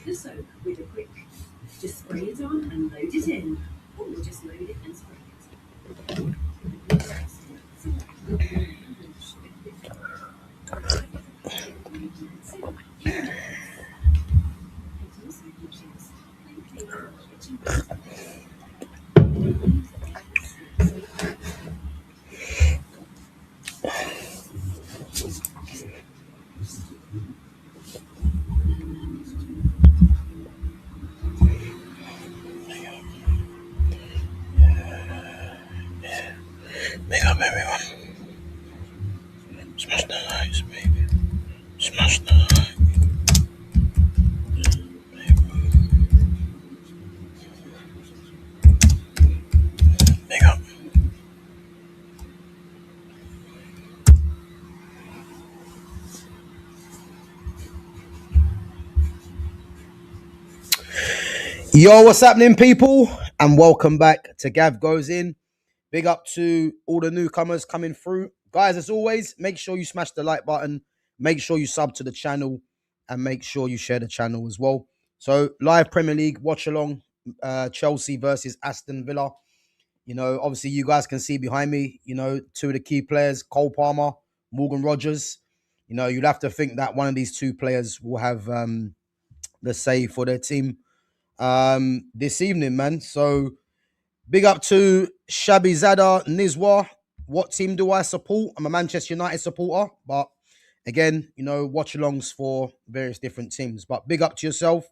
the soap with a quick, just spray it on and load it in, or just load it and spray it. Big up everyone. Smash the likes, baby. Smash the like. Big up. Yo, what's happening, people? And welcome back to Gav Goes In. Big up to all the newcomers coming through. Guys, as always, make sure you smash the like button. Make sure you sub to the channel. And make sure you share the channel as well. So, live Premier League, watch along. Chelsea versus Aston Villa. You know, obviously, you guys can see behind me, you know, two of the key players, Cole Palmer, Morgan Rogers. You know, you'd have to think that one of these two players will have the say for their team this evening, man. So, big up to Shabizada Nizwa. What team do I support? I'm a Manchester United supporter, but again, you know, watch alongs for various different teams. But big up to yourself.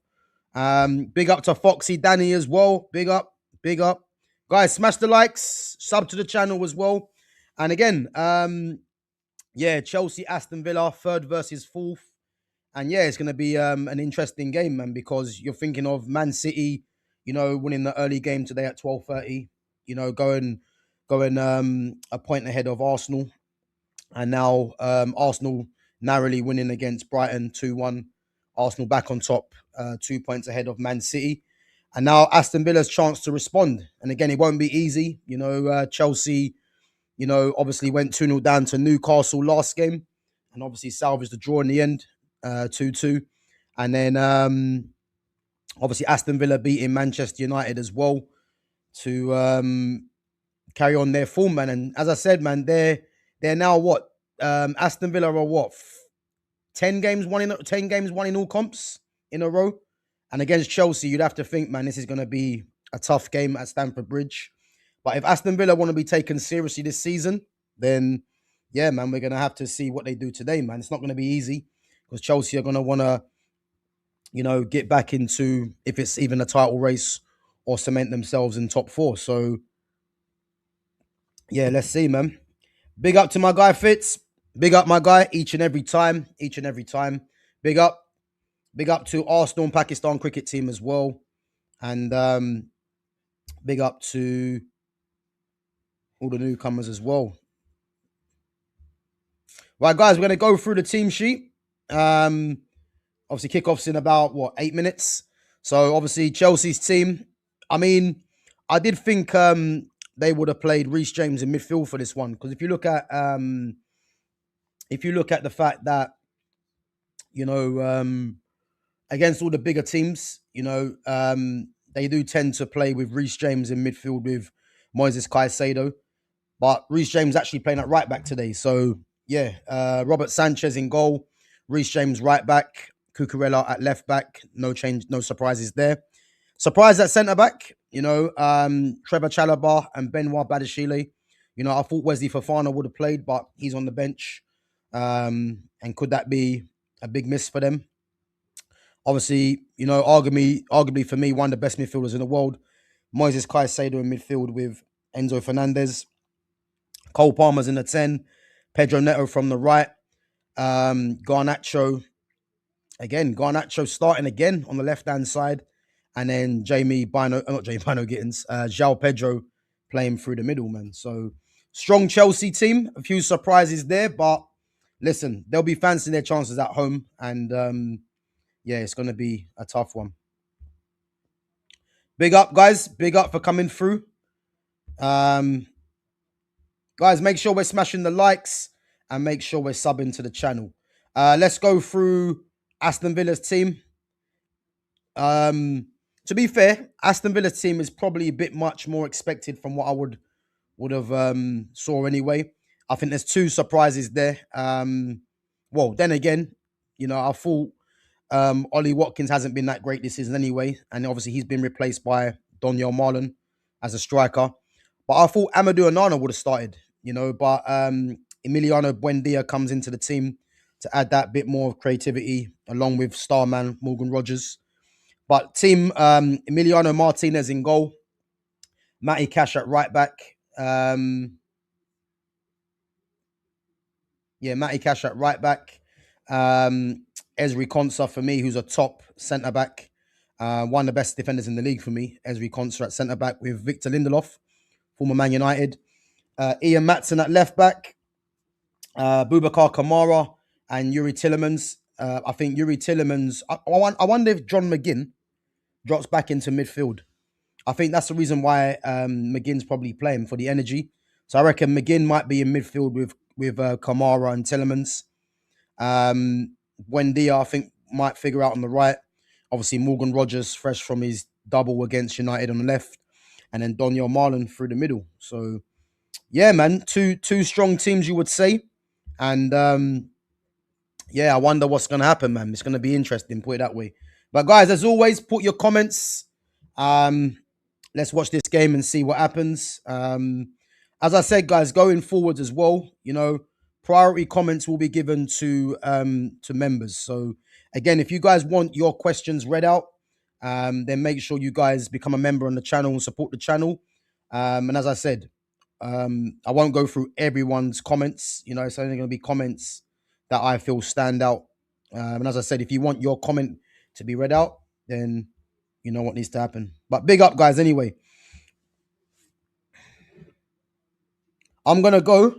Big up to Foxy Danny as well. Big up, big up. Guys, smash the likes, sub to the channel as well. And again, yeah, Chelsea, Aston Villa, third versus fourth. And yeah, it's going to be an interesting game, man, because you're thinking of Man City, you know, winning the early game today at 12:30, you know, going a point ahead of Arsenal. And now Arsenal narrowly winning against Brighton 2-1. Arsenal back on top, 2 points ahead of Man City. And now Aston Villa's chance to respond. And again, it won't be easy. You know, Chelsea, you know, obviously went 2-0 down to Newcastle last game. And obviously salvaged the draw in the end, 2-2. And then obviously Aston Villa beating Manchester United as well to carry on their form, man. And as I said, man, they're now what? Aston Villa are what? 10 games won in all comps in a row. And against Chelsea, you'd have to think, man, this is going to be a tough game at Stamford Bridge. But if Aston Villa want to be taken seriously this season, then yeah, man, we're going to have to see what they do today, man. It's not going to be easy because Chelsea are going to want to, you know, get back into, if it's even a title race, or cement themselves in top four. So yeah, let's see, man. Big up to my guy Fitz. Big up my guy each and every time. Big up to Arsenal and Pakistan cricket team as well. And big up to all the newcomers as well. Right, guys, we're going to go through the team sheet. Obviously, kickoff's in about, 8 minutes. So, obviously, Chelsea's team. I mean, I did think they would have played Reece James in midfield for this one. Because if you look at the fact that, you know, against all the bigger teams, you know, they do tend to play with Reece James in midfield with Moises Caicedo. But Reece James actually playing at right back today. So, yeah, Robert Sanchez in goal, Reece James right back, Cucurella at left back. No change, no surprises there. Surprise at centre back, you know, Trevor Chalobah and Benoit Badiashile. You know, I thought Wesley Fofana would have played, but he's on the bench. And could that be a big miss for them? Obviously, you know, arguably for me, one of the best midfielders in the world, Moises Caicedo in midfield with Enzo Fernandez. Cole Palmer's in the 10. Pedro Neto from the right. Garnacho starting again on the left-hand side. And then João Pedro playing through the middle, man. So, strong Chelsea team. A few surprises there, but listen, they'll be fancying their chances at home. And, yeah, it's going to be a tough one. Big up, guys. Big up for coming through. Guys, make sure we're smashing the likes and make sure we're subbing to the channel. Let's go through Aston Villa's team. To be fair, Aston Villa's team is probably a bit much more expected from what I would have saw anyway. I think there's two surprises there. Well, then again, I thought Ollie Watkins hasn't been that great this season anyway, and obviously he's been replaced by Donyell Marlon as a striker. But I thought Amadou Onana would have started, but Emiliano Buendia comes into the team to add that bit more creativity along with starman Morgan Rogers. But team Emiliano Martinez in goal, Matty Cash at right back. Matty Cash at right back. Ezri Konsa for me, who's a top centre back. One of the best defenders in the league for me, Ezri Konsa at centre back with Victor Lindelof, former Man United. Ian Matson at left back. Boubacar Kamara and Yuri Tillemans. I think Yuri Tillemans. I wonder if John McGinn drops back into midfield. I think that's the reason why McGinn's probably playing for the energy. So I reckon McGinn might be in midfield with Kamara and Tillemans. Buendia, I think, might figure out on the right. Obviously, Morgan Rogers, fresh from his double against United on the left. And then Donyell Marlon through the middle. So, yeah, man, two strong teams, you would say. And, I wonder what's going to happen, man. It's going to be interesting, put it that way. But, guys, as always, put your comments. Let's watch this game and see what happens. As I said, guys, going forwards as well, priority comments will be given to members. So again, if you guys want your questions read out, then make sure you guys become a member on the channel and support the channel. And as I said, I won't go through everyone's comments. It's only going to be comments that I feel stand out. And as I said, if you want your comment to be read out, then you know what needs to happen. But big up, guys, anyway. I'm going to go.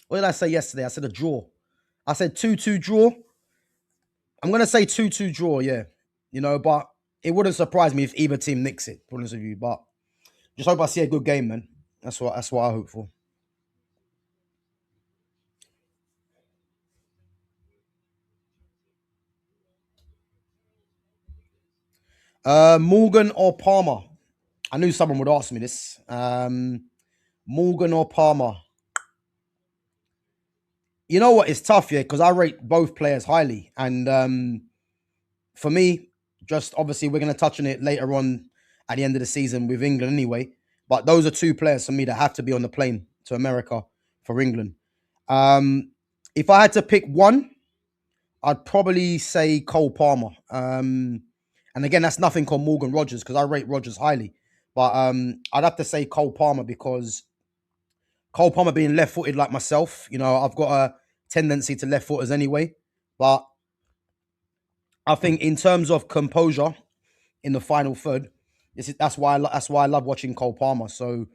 What did I say yesterday? I said a draw. I said 2-2 draw. I'm going to say 2-2 draw, yeah. But it wouldn't surprise me if either team nicks it, to be honest with you. But just hope I see a good game, man. That's what I hope for. Morgan or Palmer? I knew someone would ask me this. Morgan or Palmer? You know what? It's tough, yeah, because I rate both players highly. And for me, just obviously we're going to touch on it later on at the end of the season with England anyway. But those are two players for me that have to be on the plane to America for England. If I had to pick one, I'd probably say Cole Palmer. And again, that's nothing on Morgan Rogers because I rate Rogers highly. But I'd have to say Cole Palmer because Cole Palmer being left-footed like myself, I've got a tendency to left footers anyway. But I think in terms of composure in the final third, that's why I love watching Cole Palmer. So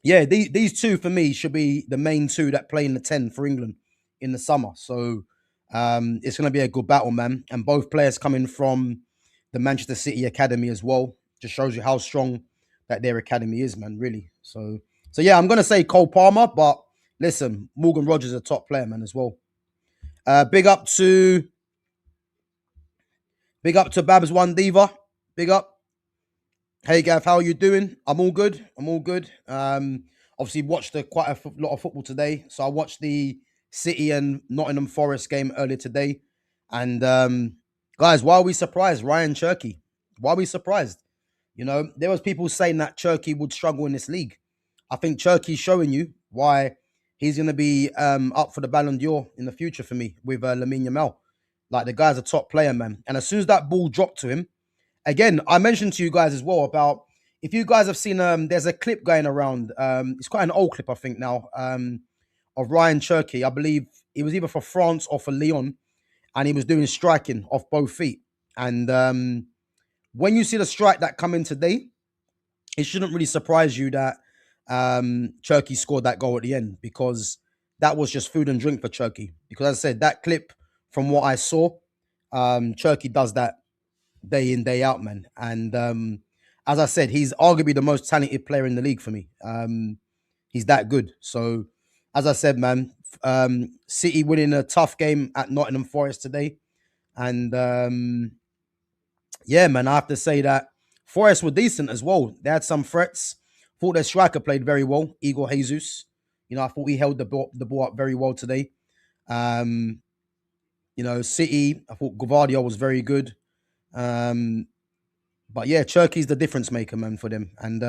yeah, these two for me should be the main two that play in the 10 for England in the summer. So it's going to be a good battle, man. And both players coming from the Manchester City Academy as well. Just shows you how strong that their academy is, man, really. So yeah, I'm going to say Cole Palmer, but listen, Morgan Rogers is a top player, man, as well. Big up to Babs One Diva. Big up. Hey Gav, how are you doing? I'm all good. Obviously watched quite a lot of football today. So I watched the City and Nottingham Forest game earlier today. And guys, why are we surprised? Ryan Cherky. Why are we surprised? There was people saying that Cherky would struggle in this league. I think Cherky's showing you why he's going to be up for the Ballon d'Or in the future for me with Lamine Yamal. Like, the guy's a top player, man. And as soon as that ball dropped to him, again, I mentioned to you guys as well about, if you guys have seen, there's a clip going around. It's quite an old clip, I think now, of Ryan Cherky. I believe it was either for France or for Lyon. And he was doing striking off both feet. And when you see the strike that come in today, it shouldn't really surprise you that Cherky scored that goal at the end, because that was just food and drink for Cherky. Because as I said, that clip, from what I saw, Cherky does that day in, day out, man. And as I said, he's arguably the most talented player in the league for me. He's that good. So, as I said, man, City winning a tough game at Nottingham Forest today. And yeah, man, I have to say that Forest were decent as well. They had some threats. Thought their striker played very well, Igor Jesus. I thought he held the ball up very well today. Um, City, I thought Gvardiol was very good. Um, but yeah, Cherky's the difference maker, man, for them. And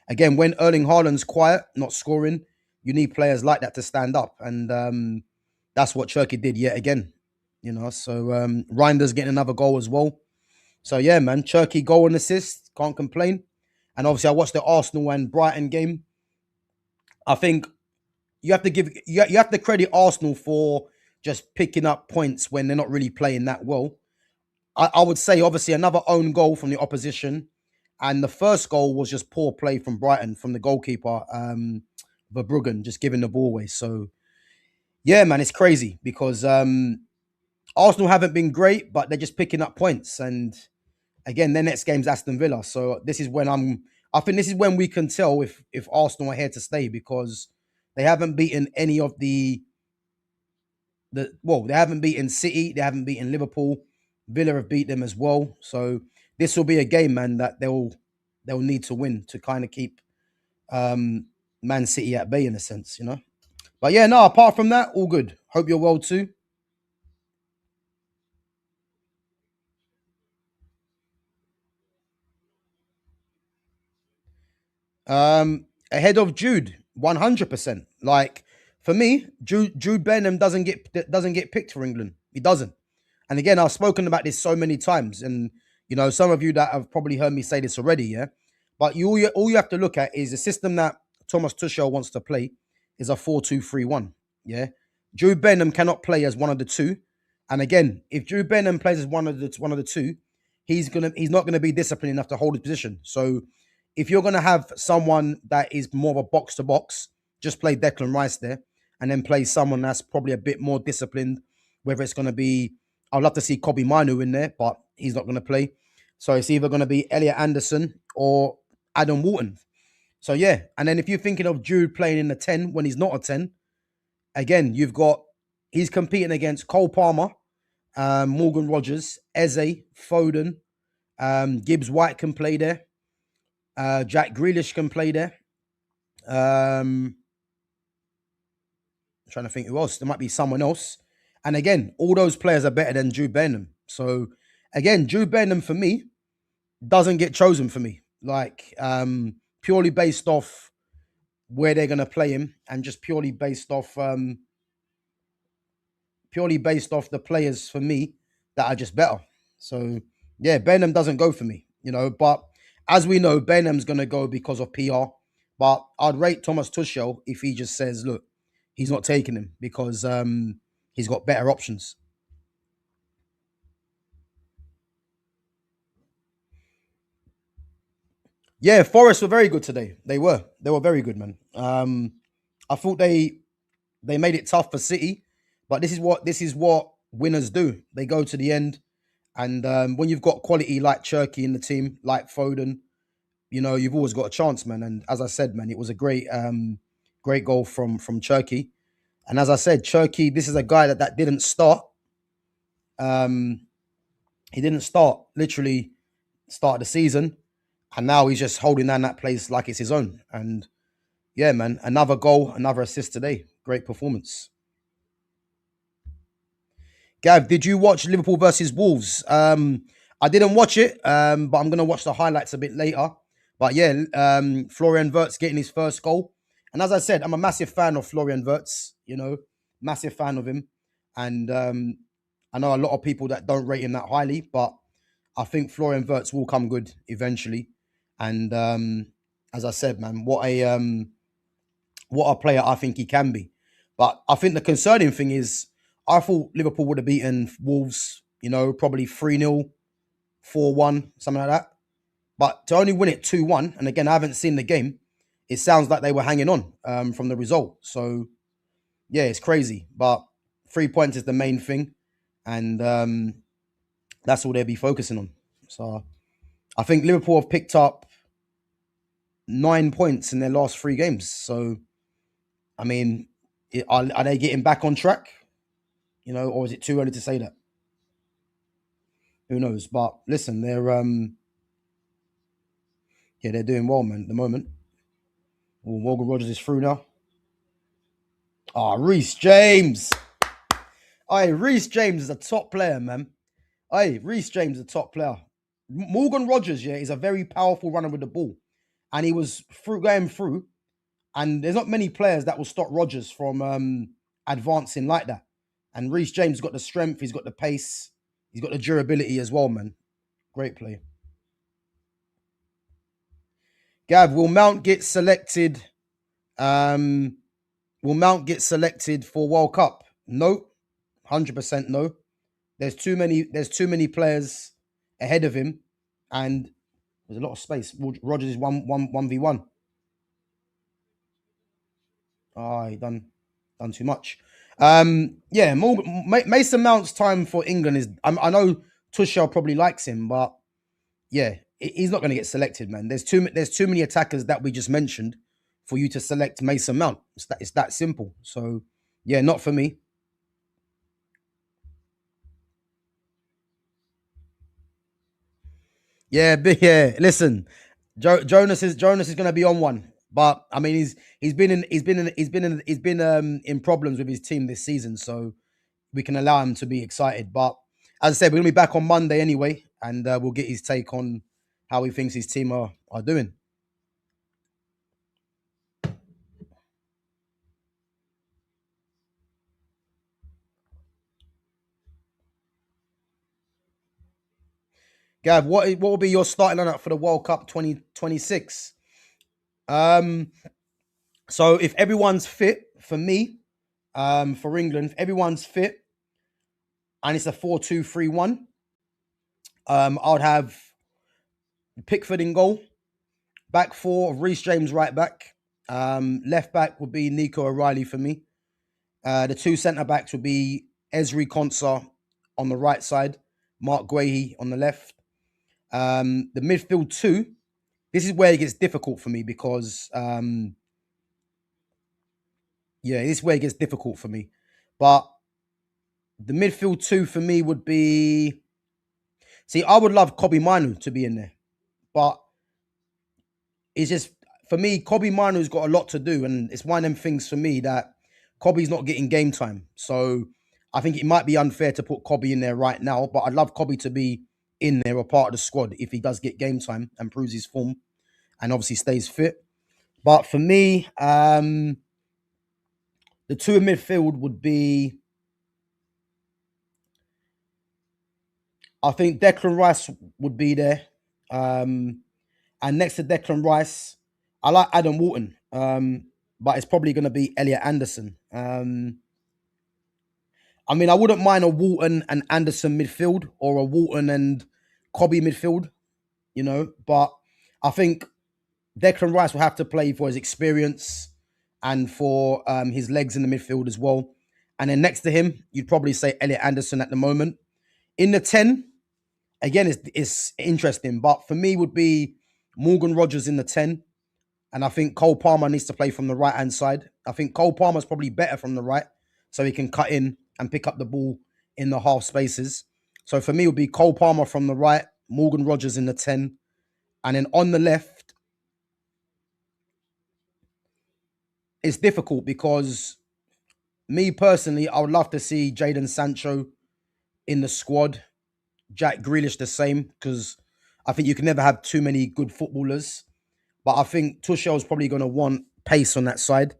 again, when Erling Haaland's quiet, not scoring, you need players like that to stand up. And that's what Cherky did yet again. So Reinder's getting another goal as well. So yeah, man, Cherky goal and assist, can't complain. And obviously, I watched the Arsenal and Brighton game. I think you have to credit Arsenal for just picking up points when they're not really playing that well. I would say obviously another own goal from the opposition, and the first goal was just poor play from Brighton from the goalkeeper, Verbruggen, just giving the ball away. So yeah, man, it's crazy because Arsenal haven't been great, but they're just picking up points. And again, their next game's Aston Villa. So this is when I think this is when we can tell if Arsenal are here to stay because they haven't beaten any of they haven't beaten City, they haven't beaten Liverpool. Villa have beat them as well. So this will be a game, man, that they'll need to win to kind of keep Man City at bay in a sense. But yeah, no, apart from that, all good. Hope you're well too. Ahead of Jude, 100%. Like for me, Jude Bellingham doesn't get picked for England. He doesn't. And again, I've spoken about this so many times, and some of you that have probably heard me say this already, yeah. But all you have to look at is the system that Thomas Tuchel wants to play is a 4-2-3-1. Yeah, Jude Bellingham cannot play as one of the two. And again, if Jude Bellingham plays as one of the two, he's not gonna be disciplined enough to hold his position. So if you're gonna have someone that is more of a box to box, just play Declan Rice there, and then play someone that's probably a bit more disciplined. Whether it's gonna be I'd love to see Kobe Manu in there, but he's not going to play. So it's either going to be Elliot Anderson or Adam Wharton. So yeah, and then if you're thinking of Jude playing in the 10 when he's not a 10, again, he's competing against Cole Palmer, Morgan Rogers, Eze, Foden, Gibbs White can play there. Jack Grealish can play there. I'm trying to think who else. There might be someone else. And again, all those players are better than Jude Bellingham. So again, Jude Bellingham for me doesn't get chosen for me. Like purely based off where they're gonna play him and just purely based off the players for me that are just better. So yeah, Bellingham doesn't go for me. But as we know, Bellingham's gonna go because of PR. But I'd rate Thomas Tuchel if he just says, look, he's not taking him because he's got better options. Yeah, Forest were very good today. They were very good, man. I thought they made it tough for City, but this is what winners do. They go to the end, and when you've got quality like Cherky in the team, like Foden, you've always got a chance, man. And as I said, man, it was a great goal from Cherky. And as I said, Cherky, this is a guy that didn't start. Um, he didn't start literally start the season, and now he's just holding down that place like it's his own. And yeah, man, another goal, another assist today. Great performance. Gav, did you watch Liverpool versus Wolves? I didn't watch it, but I'm gonna watch the highlights a bit later. But yeah, Florian Wirtz getting his first goal, and as I said, I'm a massive fan of Florian Wirtz. Massive fan of him, and I know a lot of people that don't rate him that highly, but I think Florian Wirtz will come good eventually. And as I said, man, what a player I think he can be. But I think the concerning thing is I thought Liverpool would have beaten Wolves, probably 3-0, 4-1, something like that. But to only win it 2-1, and again, I haven't seen the game, it sounds like they were hanging on from the result. So, yeah, it's crazy. But 3 points is the main thing. And that's all they'll be focusing on. So, I think Liverpool have picked up 9 points in their last 3 games. So, I mean, Are they getting back on track? Or is it too early to say that? Who knows? But listen, they're doing well, man. At the moment. Well, Morgan Rogers is through now. Reece James. Reece James is a top player, man. Reece James is a top player. Morgan Rogers, yeah, is a very powerful runner with the ball. And he was going through. And there's not many players that will stop Rogers from advancing like that. And Reece James has got the strength, he's got the pace, he's got the durability as well, man. Great play. Gav, will Mount get selected? Will Mount get selected for World Cup? No, 100% no. There's too many players ahead of him, and there's a lot of space. Rogers is 1v1. He done too much. Mason Mount's time for England is. I know Tuchel probably likes him, but yeah, he's not going to get selected, man. There's too many attackers that we just mentioned for you to select Mason Mount. It's that simple. So yeah, not for me. Yeah, listen, Jonas is going to be on one, but I mean he's been in problems with his team this season, so we can allow him to be excited. But as I said, we're going to be back on Monday anyway, and we'll get his take on how he thinks his team are doing. Gav, what will be your starting lineup for the World Cup 2026? So if everyone's fit for me, for England, if everyone's fit, and it's a 4-2-3-1, I would have Pickford in goal, back four of Reece James right back, left back would be Nico O'Reilly for me. The two centre backs would be Ezri Konsa on the right side, Mark Guehi on the left. The midfield two, this is where it gets difficult for me because, this is where it gets difficult for me. But the midfield two for me would be, I would love Kobe Manu to be in there, but it's just, for me, Kobe Manu's got a lot to do, and it's one of them things for me that Kobe's not getting game time. So I think it might be unfair to put Kobe in there right now, but I'd love Kobe to be in there, a part of the squad, if he does get game time and proves his form and obviously stays fit. But for me, the two in midfield would be, I think Declan Rice would be there. And next to Declan Rice, I like Adam Wharton, but it's probably going to be Elliot Anderson. I mean, I wouldn't mind a Wharton and Anderson midfield or a Wharton and Kobe midfield, but I think Declan Rice will have to play for his experience and for his legs in the midfield as well. And then next to him, you'd probably say Elliot Anderson at the moment. In the 10, again, it's interesting, but for me would be Morgan Rogers in the 10. And I think Cole Palmer needs to play from the right-hand side. I think Cole Palmer's probably better from the right, so he can cut in and pick up the ball in the half spaces. So for me, it would be Cole Palmer from the right, Morgan Rogers in the 10. And then on the left, it's difficult because me personally, I would love to see Jadon Sancho in the squad. Jack Grealish the same, because I think you can never have too many good footballers. But I think Tuchel's probably going to want pace on that side.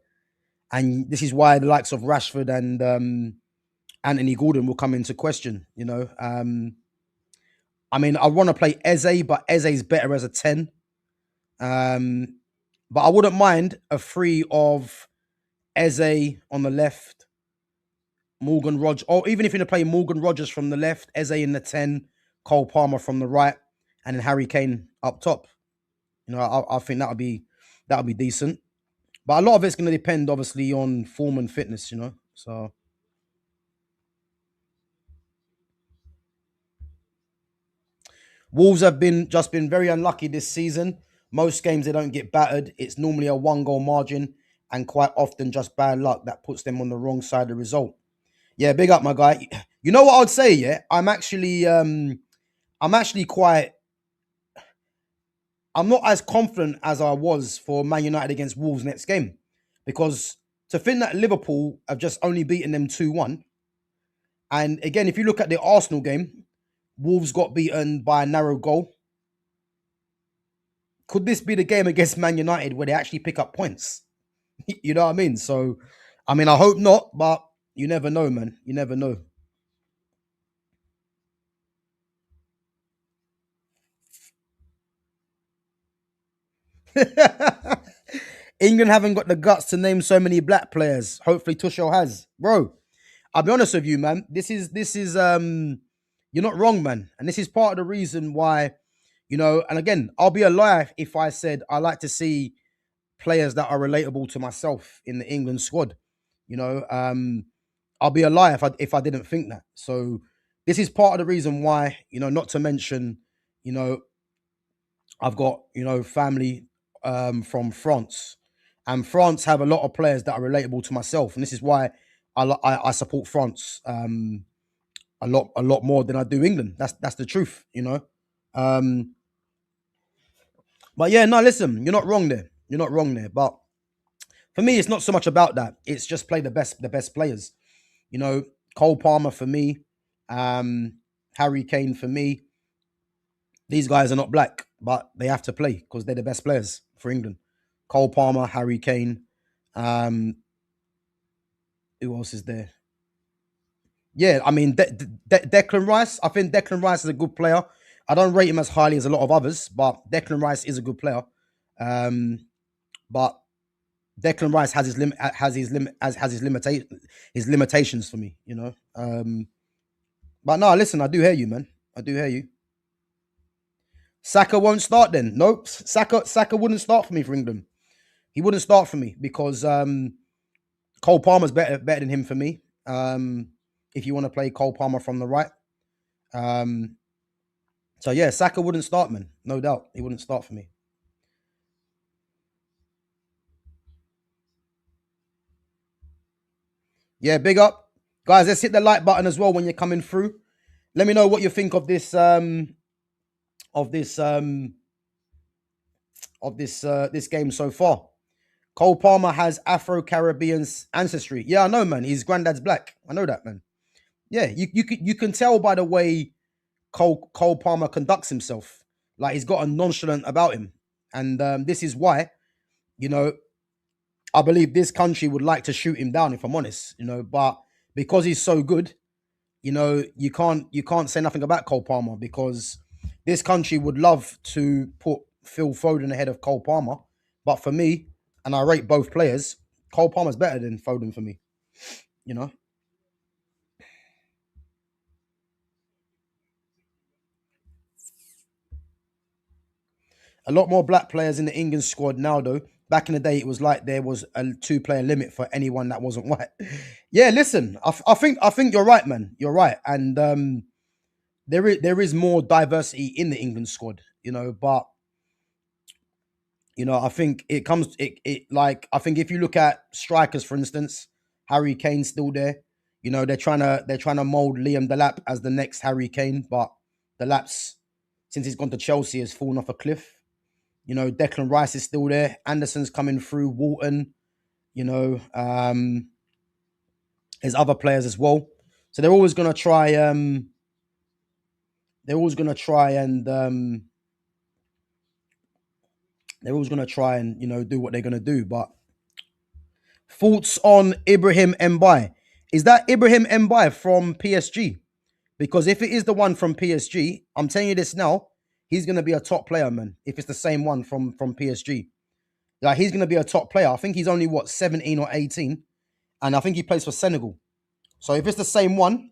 And this is why the likes of Rashford and Anthony Gordon will come into question, I mean, I want to play Eze, but Eze's better as a 10. But I wouldn't mind a three of Eze on the left, Morgan Rogers, or even if you're going to play Morgan Rogers from the left, Eze in the 10, Cole Palmer from the right, and then Harry Kane up top. I think that would be decent. But a lot of it's going to depend, obviously, on form and fitness, So Wolves have been very unlucky this season. Most games they don't get battered. It's normally a 1-goal margin, and quite often just bad luck that puts them on the wrong side of the result. Yeah, big up, my guy. You know what I'd say? Yeah, I'm actually quite. I'm not as confident as I was for Man United against Wolves next game, because to think that Liverpool have just only beaten them 2-1, and again, if you look at the Arsenal game, Wolves got beaten by a narrow goal. Could this be the game against Man United where they actually pick up points? You know what I mean? So, I mean, I hope not, but you never know, man. You never know. England haven't got the guts to name so many black players. Hopefully Tuchel has. Bro, I'll be honest with you, man. This is you're not wrong, man. And this is part of the reason why, and again, I'll be a liar if I said I like to see players that are relatable to myself in the England squad. You know, I'll be a liar if I didn't think that. So this is part of the reason why, not to mention, you know, I've got, family from France, and France have a lot of players that are relatable to myself, and this is why I support France a lot more than I do England. That's the truth. Um, but yeah, no, listen, you're not wrong there. You're not wrong there. But for me, it's not so much about that. It's just play the best players. You know, Cole Palmer for me, um, Harry Kane for me. These guys are not black, but they have to play because they're the best players for England. Cole Palmer, Harry Kane. Um, who else is there? Yeah, I mean Declan Rice. I think Declan Rice is a good player. I don't rate him as highly as a lot of others, but Declan Rice is a good player. Um, but Declan Rice has his limit, has his limitations for me. But no, listen, I do hear you, man. I do hear you. Saka won't start then. Nope, Saka wouldn't start for me for England. He wouldn't start for me because Cole Palmer's better than him for me. If you want to play Cole Palmer from the right. Um, so yeah, Saka wouldn't start, man. No doubt. He wouldn't start for me. Yeah, big up. Guys, let's hit the like button as well when you're coming through. Let me know what you think of this this game so far. Cole Palmer has Afro-Caribbean ancestry. Yeah, I know, man. His granddad's black. I know that, man. Yeah, you can tell by the way Cole Palmer conducts himself. Like he's got a nonchalant about him, and this is why you know I believe this country would like to shoot him down. If I'm honest, but because he's so good, you can't say nothing about Cole Palmer because this country would love to put Phil Foden ahead of Cole Palmer, but for me, and I rate both players, Cole Palmer's better than Foden for me. You know, a lot more black players in the England squad now, though. Back in the day, it was like there was a two-player limit for anyone that wasn't white. Yeah, listen, I think you're right, man. You're right, and there is more diversity in the England squad, but I think I think if you look at strikers, for instance, Harry Kane's still there. They're trying to mold Liam Delap as the next Harry Kane, but Delap's, since he's gone to Chelsea, has fallen off a cliff. Declan Rice is still there. Anderson's coming through. Walton. There's other players as well. So they're always gonna try. They're always gonna try and they're always gonna try and do what they're gonna do. But thoughts on Ibrahim Mbai? Is that Ibrahim Mbai from PSG? Because if it is the one from PSG, I'm telling you this now, he's gonna be a top player, man. If it's the same one from PSG, like he's gonna be a top player. I think he's only 17 or 18, and I think he plays for Senegal. So if it's the same one,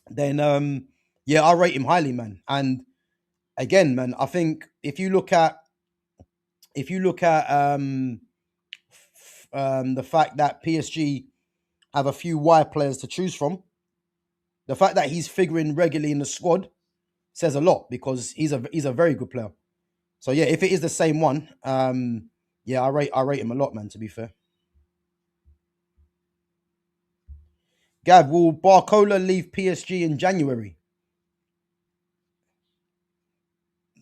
then yeah, I rate him highly, man. And again, man, I think if you look at the fact that PSG have a few wide players to choose from, the fact that he's figuring regularly in the squad says a lot because he's a very good player. So yeah, if it is the same one, yeah, I rate him a lot, man. To be fair. Gav, will Barcola leave PSG in January?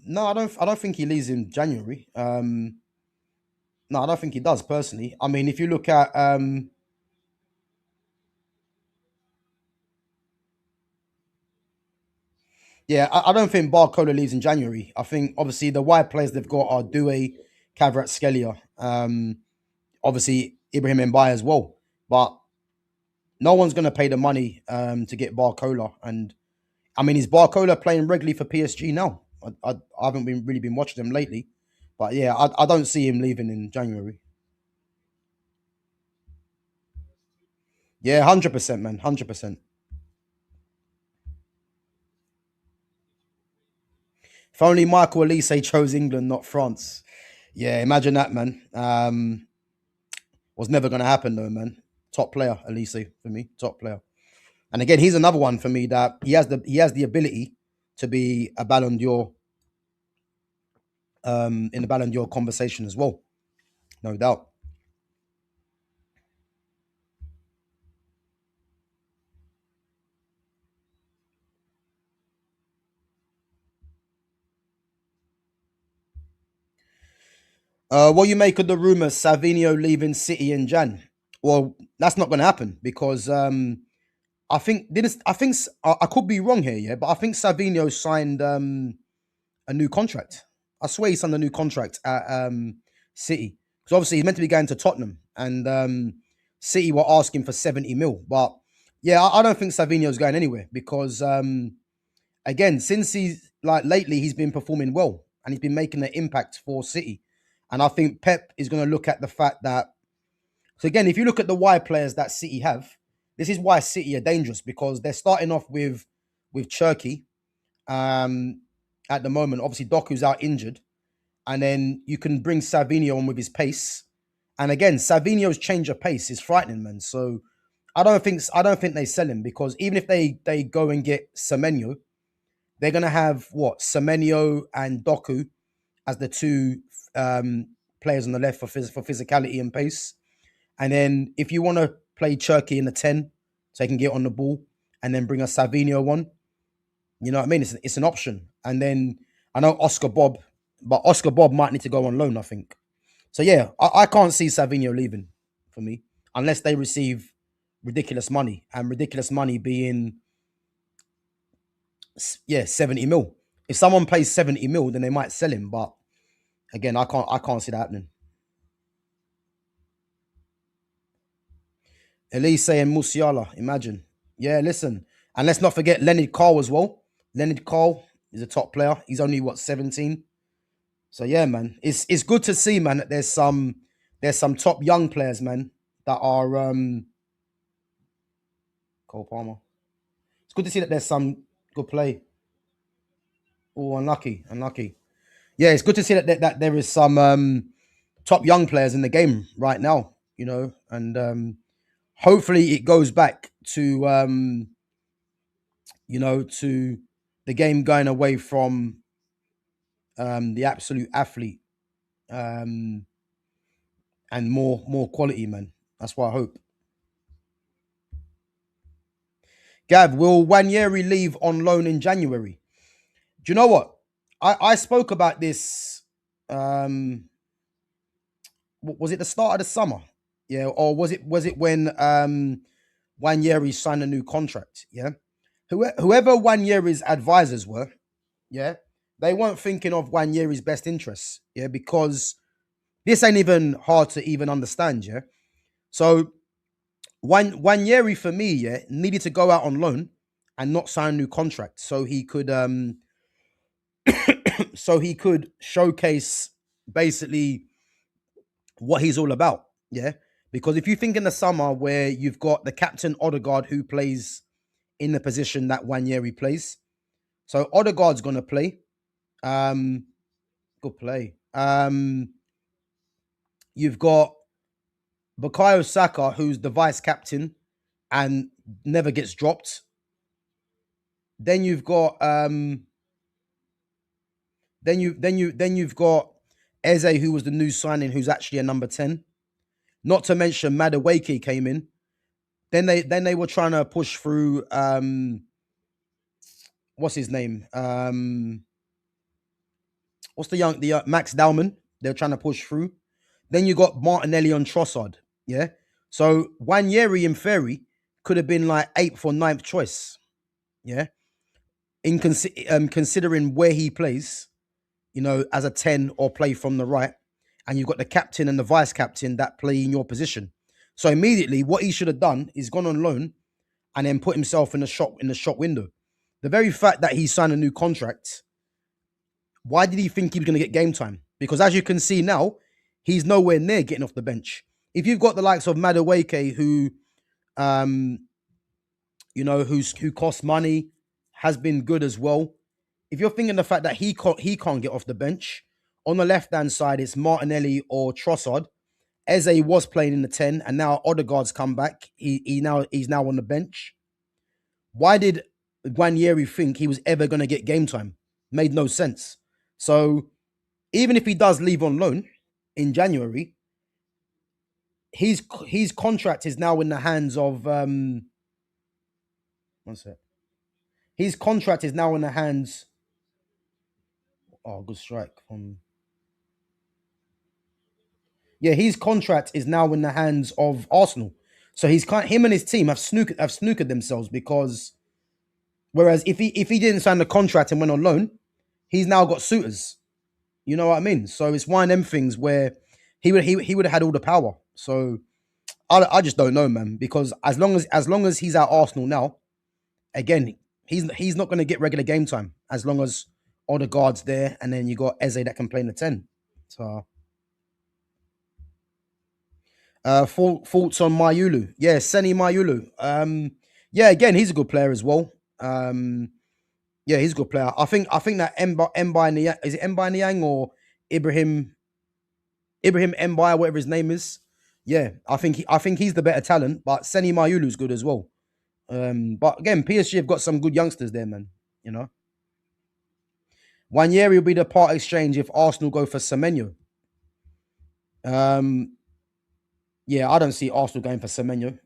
No, I don't think he leaves in January. No, I don't think he does personally. I mean, if you look at yeah, I don't think Barcola leaves in January. I think obviously the wide players they've got are Doué, Kvaratskhelia, obviously Ibrahim Mbaye as well. But no one's going to pay the money to get Barcola. And I mean, is Barcola playing regularly for PSG now? I haven't really been watching them lately. But yeah, I don't see him leaving in January. Yeah, 100%, man. 100%. If only Michael Elise chose England, not France. Yeah, imagine that, man. Was never going to happen, though, man. Top player, Elise, for me. Top player. And again, he's another one for me that he has the ability to be a Ballon d'Or in the Ballon d'Or conversation as well, no doubt. What you make of the rumor Savinho leaving City in Jan? Well, that's not going to happen because I think didn't I think I could be wrong here, yeah, but I think Savinho signed a new contract. I swear he signed a new contract at City because obviously he's meant to be going to Tottenham, and City were asking for 70 mil. But yeah, I don't think Savinho's going anywhere because again, since he's like lately, he's been performing well and he's been making an impact for City. And I think Pep is going to look at the fact that, so again, if you look at the wide players that City have, this is why City are dangerous because they're starting off with Cherky at the moment. Obviously, Doku's out injured, and then you can bring Savinho on with his pace. And again, Savinho's change of pace is frightening, man. So I don't think they sell him because even if they go and get Semenyo, they're gonna have what Semenyo and Doku as the two players on the left for physicality and pace. And then if you want to play Cherky in the 10, so he can get on the ball, and then bring a Savinho on, you know what I mean? It's an option. And then I know Oscar Bob, but Oscar Bob might need to go on loan, I think. So yeah, I can't see Savinho leaving for me unless they receive ridiculous money, and ridiculous money being yeah 70 mil. If someone pays 70 mil, then they might sell him. But again, I can't see that happening. Elise and Musiala, imagine. Yeah, listen. And let's not forget Leonard Carl as well. Leonard Carl is a top player. He's only what 17. So yeah, man. It's good to see, man, that there's some top young players, man, that are Cole Palmer. It's good to see that there's some good play. Oh, unlucky, unlucky. Yeah, it's good to see that there is some top young players in the game right now, and hopefully it goes back to to the game going away from the absolute athlete um, and more quality, man. That's what I hope. Gav, will Wanyeri leave on loan in January? Do you know what? I spoke about this. Um, was it the start of the summer? Yeah, or was it when Wanyeri signed a new contract? Yeah, whoever Wanyeri's advisors were, yeah, they weren't thinking of Wanyeri's best interests. Yeah, because this ain't even hard to even understand. Yeah, so Wanyeri for me, yeah, needed to go out on loan and not sign a new contract so he could showcase basically what he's all about. Yeah. Because if you think in the summer where you've got the captain Odegaard who plays in the position that Wanyeri plays, so Odegaard's gonna play. Um, Good play. You've got Bukayo Saka, who's the vice captain and never gets dropped. Then you've got then you've got Eze, who was the new signing, who's actually a number 10. Not to mention Madueke came in. Then they were trying to push through what's his name? What's the Max Dowman? They're trying to push through. Then you got Martinelli on Trossard. Yeah. So Wanyeri in theory could have been like eighth or ninth choice. Yeah. Considering where he plays, as a 10 or play from the right, and you've got the captain and the vice captain that play in your position. So immediately, what he should have done is gone on loan and then put himself in the shop window. The very fact that he signed a new contract, why did he think he was going to get game time? Because as you can see now, he's nowhere near getting off the bench. If you've got the likes of Madueke, who, um, who costs money, has been good as well. If you're thinking the fact that he can't get off the bench, on the left hand side it's Martinelli or Trossard. Eze was playing in the 10, and now Odegaard's come back. He's now on the bench. Why did Guarnieri think he was ever going to get game time? Made no sense. So even if he does leave on loan in January, his contract is now in the hands of one sec. His contract is now in the hands. Oh, good strike from. Yeah, his contract is now in the hands of Arsenal. So him and his team have snookered themselves, because whereas if he didn't sign the contract and went on loan, he's now got suitors. You know what I mean? So it's one of them things where he would have had all the power. So I just don't know, man. Because as long as he's at Arsenal now, again, he's not going to get regular game time as long as Odegaard's there, and then you got Eze that can play in the 10. So thoughts on Mayulu? Yeah, Seni Mayulu. Yeah, again, he's a good player as well. Yeah, he's a good player. I think that Mbai Niang, is it Mbai Niang or Ibrahim Mbai, whatever his name is. Yeah, I think he's the better talent, but Seni Mayulu's good as well. But again, PSG have got some good youngsters there, man. You know, Wanyeri will be the part exchange if Arsenal go for Semenyo. Um, yeah, I don't see Arsenal going for Semenyo.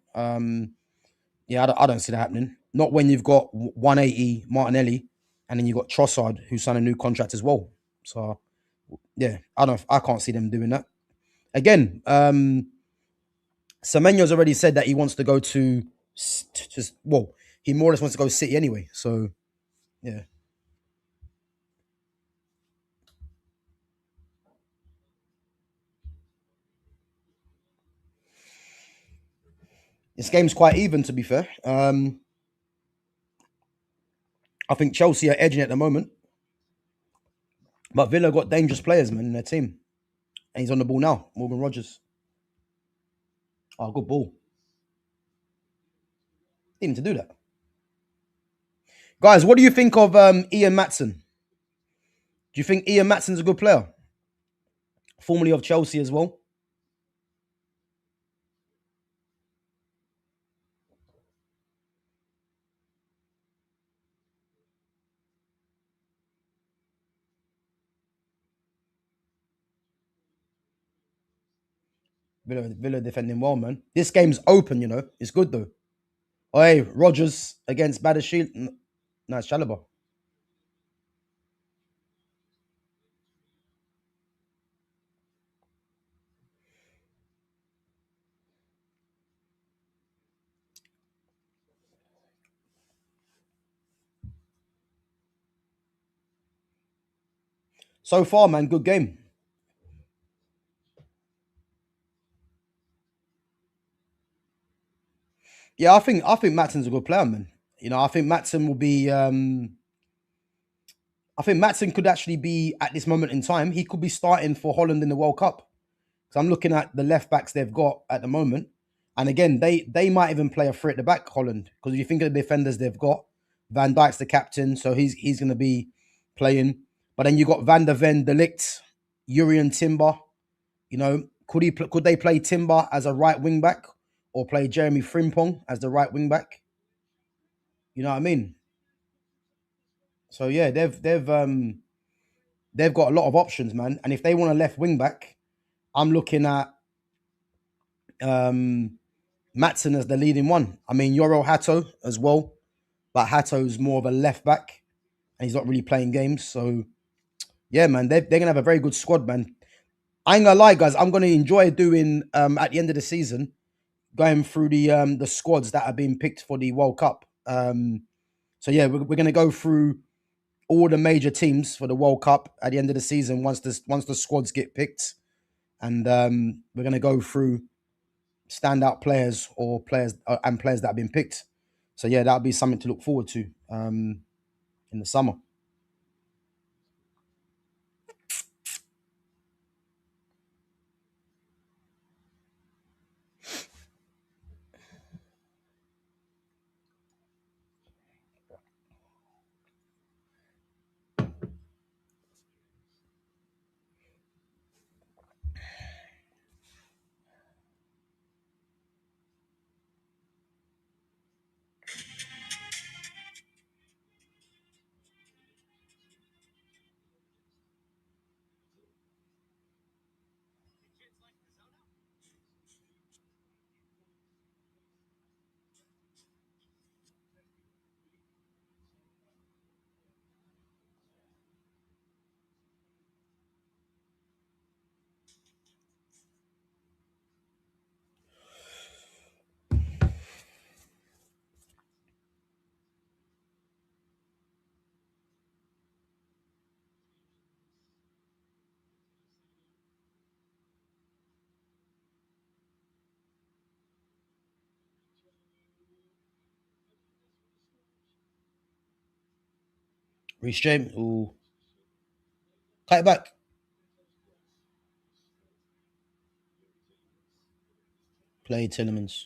Yeah, I don't see that happening. Not when you've got 180 Martinelli, and then you've got Trossard who signed a new contract as well. So yeah, I can't see them doing that. Again, Semenyo's already said that he wants to go to just, well, he more or less wants to go City anyway. So yeah. This game's quite even, to be fair. I think Chelsea are edging at the moment, but Villa got dangerous players, man, in their team. And he's on the ball now, Morgan Rogers. Oh, good ball. Didn't need to do that. Guys, what do you think of Ian Matson? Do you think Ian Matson's a good player? Formerly of Chelsea as well. Villa defending well, man. This game's open, It's good though. Oh, hey, Rogers against Badashil. Nice Chalobah. So far, man, good game. Yeah, I think Matson's a good player, man. I think Matson will be. I think Matson could actually be at this moment in time. He could be starting for Holland in the World Cup. So I'm looking at the left backs they've got at the moment, and again, they might even play a three at the back, Holland, because if you think of the defenders they've got, Van Dijk's the captain, so he's going to be playing. But then you got Van der Ven, De Ligt, Urian Timber. Could they play Timber as a right wing back, or play Jeremy Frimpong as the right wing back? You know what I mean? So yeah, they've got a lot of options, man. And if they want a left wing back, I'm looking at um Matson as the leading one. I mean, Yoro Hato as well, but Hato's more of a left back and he's not really playing games. So, yeah, man, they're going to have a very good squad, man. I ain't gonna lie, guys. I'm gonna enjoy doing at the end of the season, going through the squads that have been picked for the World Cup. So yeah, we're gonna go through all the major teams for the World Cup at the end of the season once the squads get picked, and we're gonna go through standout players or players and players that have been picked. So yeah, that'll be something to look forward to in the summer. Reece James, ooh, cut it back. Play Tillemans.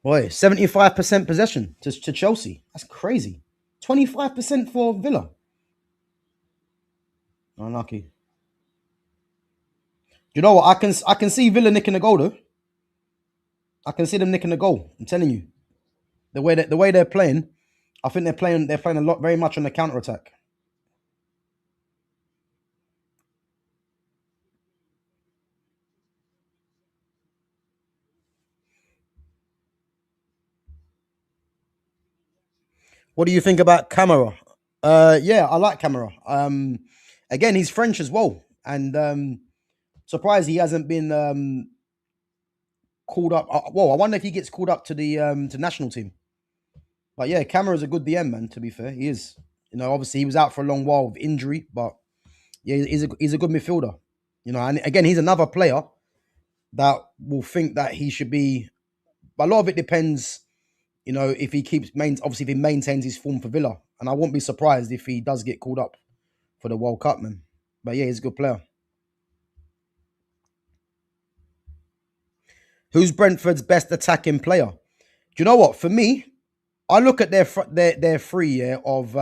Boy, 75% possession to Chelsea. That's crazy. 25% for Villa. Unlucky. You know what? I can see Villa nicking a goal though. I can see them nicking a goal. I'm telling you, the way they're playing, I think they're playing a lot very much on the counter attack. What do you think about Camara? Yeah, I like Camara. Again, he's French as well, and surprised he hasn't been called up. Well, I wonder if he gets called up to the to national team. But yeah, Camara's a good DM man. To be fair, he is. You know, obviously he was out for a long while with injury, but yeah, he's a good midfielder. You know, and again, he's another player that will think that he should be. But a lot of it depends, you know, if he keeps obviously if he maintains his form for Villa, and I won't be surprised if he does get called up for the World Cup, man. But yeah, he's a good player. Who's Brentford's best attacking player? Do you know what? For me, I look at their three yeah of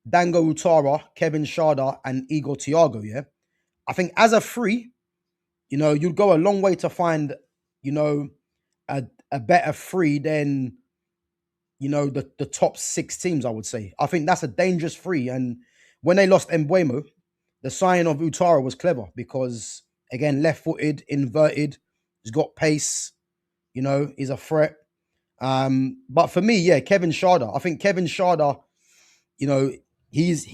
Dango Utara, Kevin Schade, and Igor Thiago. Yeah, I think as a three, you know, you'd go a long way to find, you know, a better three than, you know, the top six teams. I would say. I think that's a dangerous three. And when they lost Embuemo, the signing of Utara was clever because again, left-footed, inverted, he's got pace. You know, he's a threat. But for me, yeah, Kevin Schade. I think Kevin Schade, you know, he's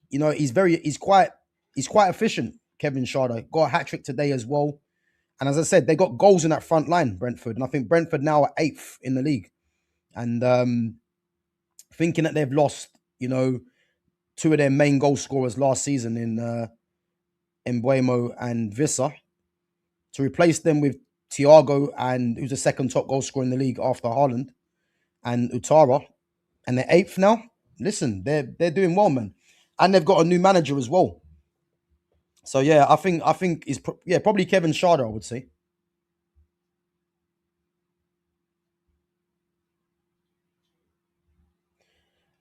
you know he's quite efficient. Kevin Schade got a hat trick today as well. And as I said, they got goals in that front line, Brentford. And I think Brentford now are eighth in the league. And thinking that they've lost, you know, two of their main goal scorers last season in Embuemo and Vissa, to replace them with Thiago and who's the second top goal scorer in the league after Haaland and Utara, and they're eighth now. Listen, they're doing well, man, and they've got a new manager as well. So yeah, I think yeah, probably Kevin Schade, I would say.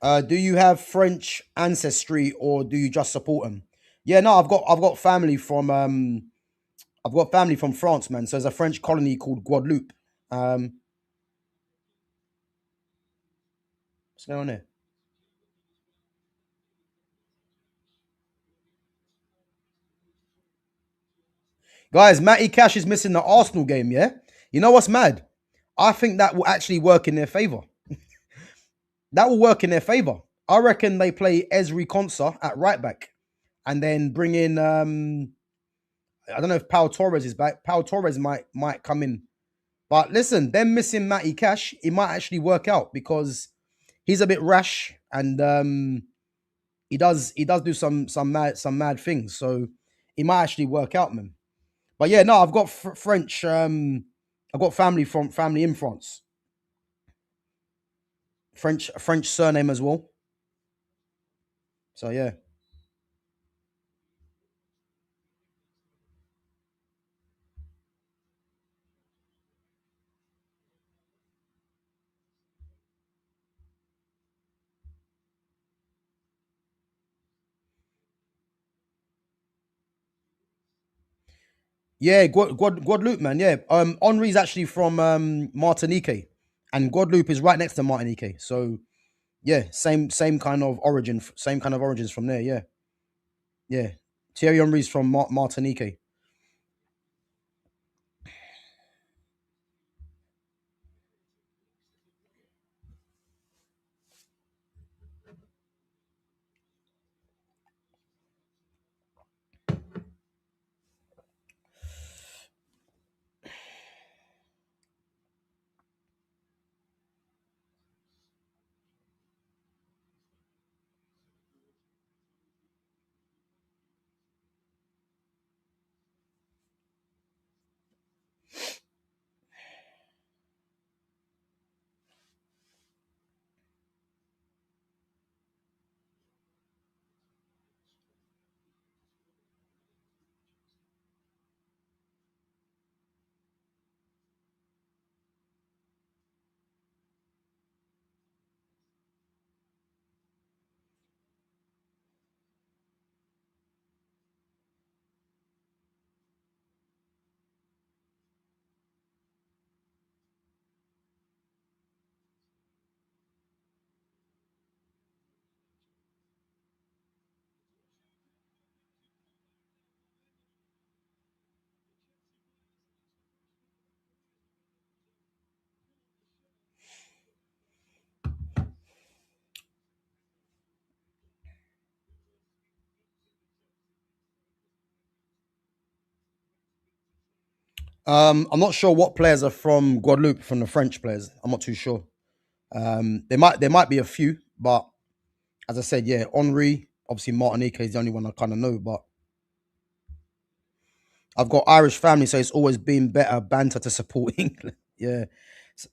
Do you have French ancestry or do you just support them? Yeah, no, I've got family from I've got family from France, man. So there's a French colony called Guadeloupe. Um, what's going on there, guys? Matty Cash is missing the Arsenal game. Yeah, you know what's mad? I think that will actually work in their favor. That will work in their favor. I reckon they play Esri Konsa at right back, and then bring in I don't know if Pau Torres is back. Pau Torres might come in. But listen, them missing Matty Cash, it might actually work out because he's a bit rash and he does do some mad things. So it might actually work out, man. But yeah, no, I've got French. I've got family in France. French surname as well. So yeah. Yeah, Guadeloupe, man. Yeah, Henri's actually from Martinique, and Guadeloupe is right next to Martinique. So yeah, same kind of origin, same kind of origins from there. Yeah, yeah. Thierry Henry's from Martinique. I'm not sure what players are from Guadeloupe from the French players. I'm not too sure. There might be a few, but as I said, yeah, Henri, obviously Martinique is the only one I kind of know, but I've got Irish family, so it's always been better banter to support England. Yeah.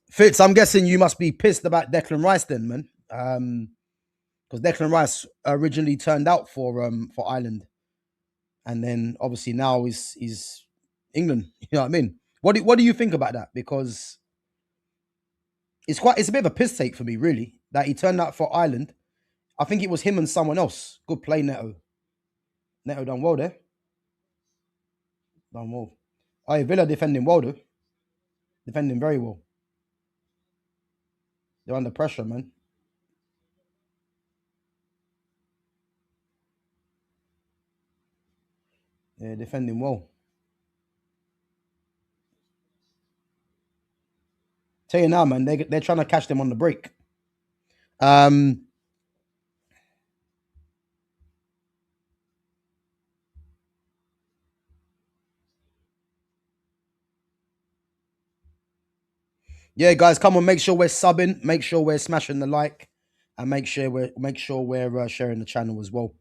Fitz, I'm guessing you must be pissed about Declan Rice then, man. Because Declan Rice originally turned out for Ireland, and then obviously now he's England. You know what I mean? What do you think about that? Because it's a bit of a piss take for me, really, that he turned out for Ireland. I think it was him and someone else. Good play, Neto. Neto done well there. Done well. Oh, Villa defending well though. Defending very well. They're under pressure, man. They're defending well. Tell you now, man, they're trying to catch them on the break. Um, yeah, guys, come on, make sure we're subbing, make sure we're smashing the like, and make sure we're sharing the channel as well.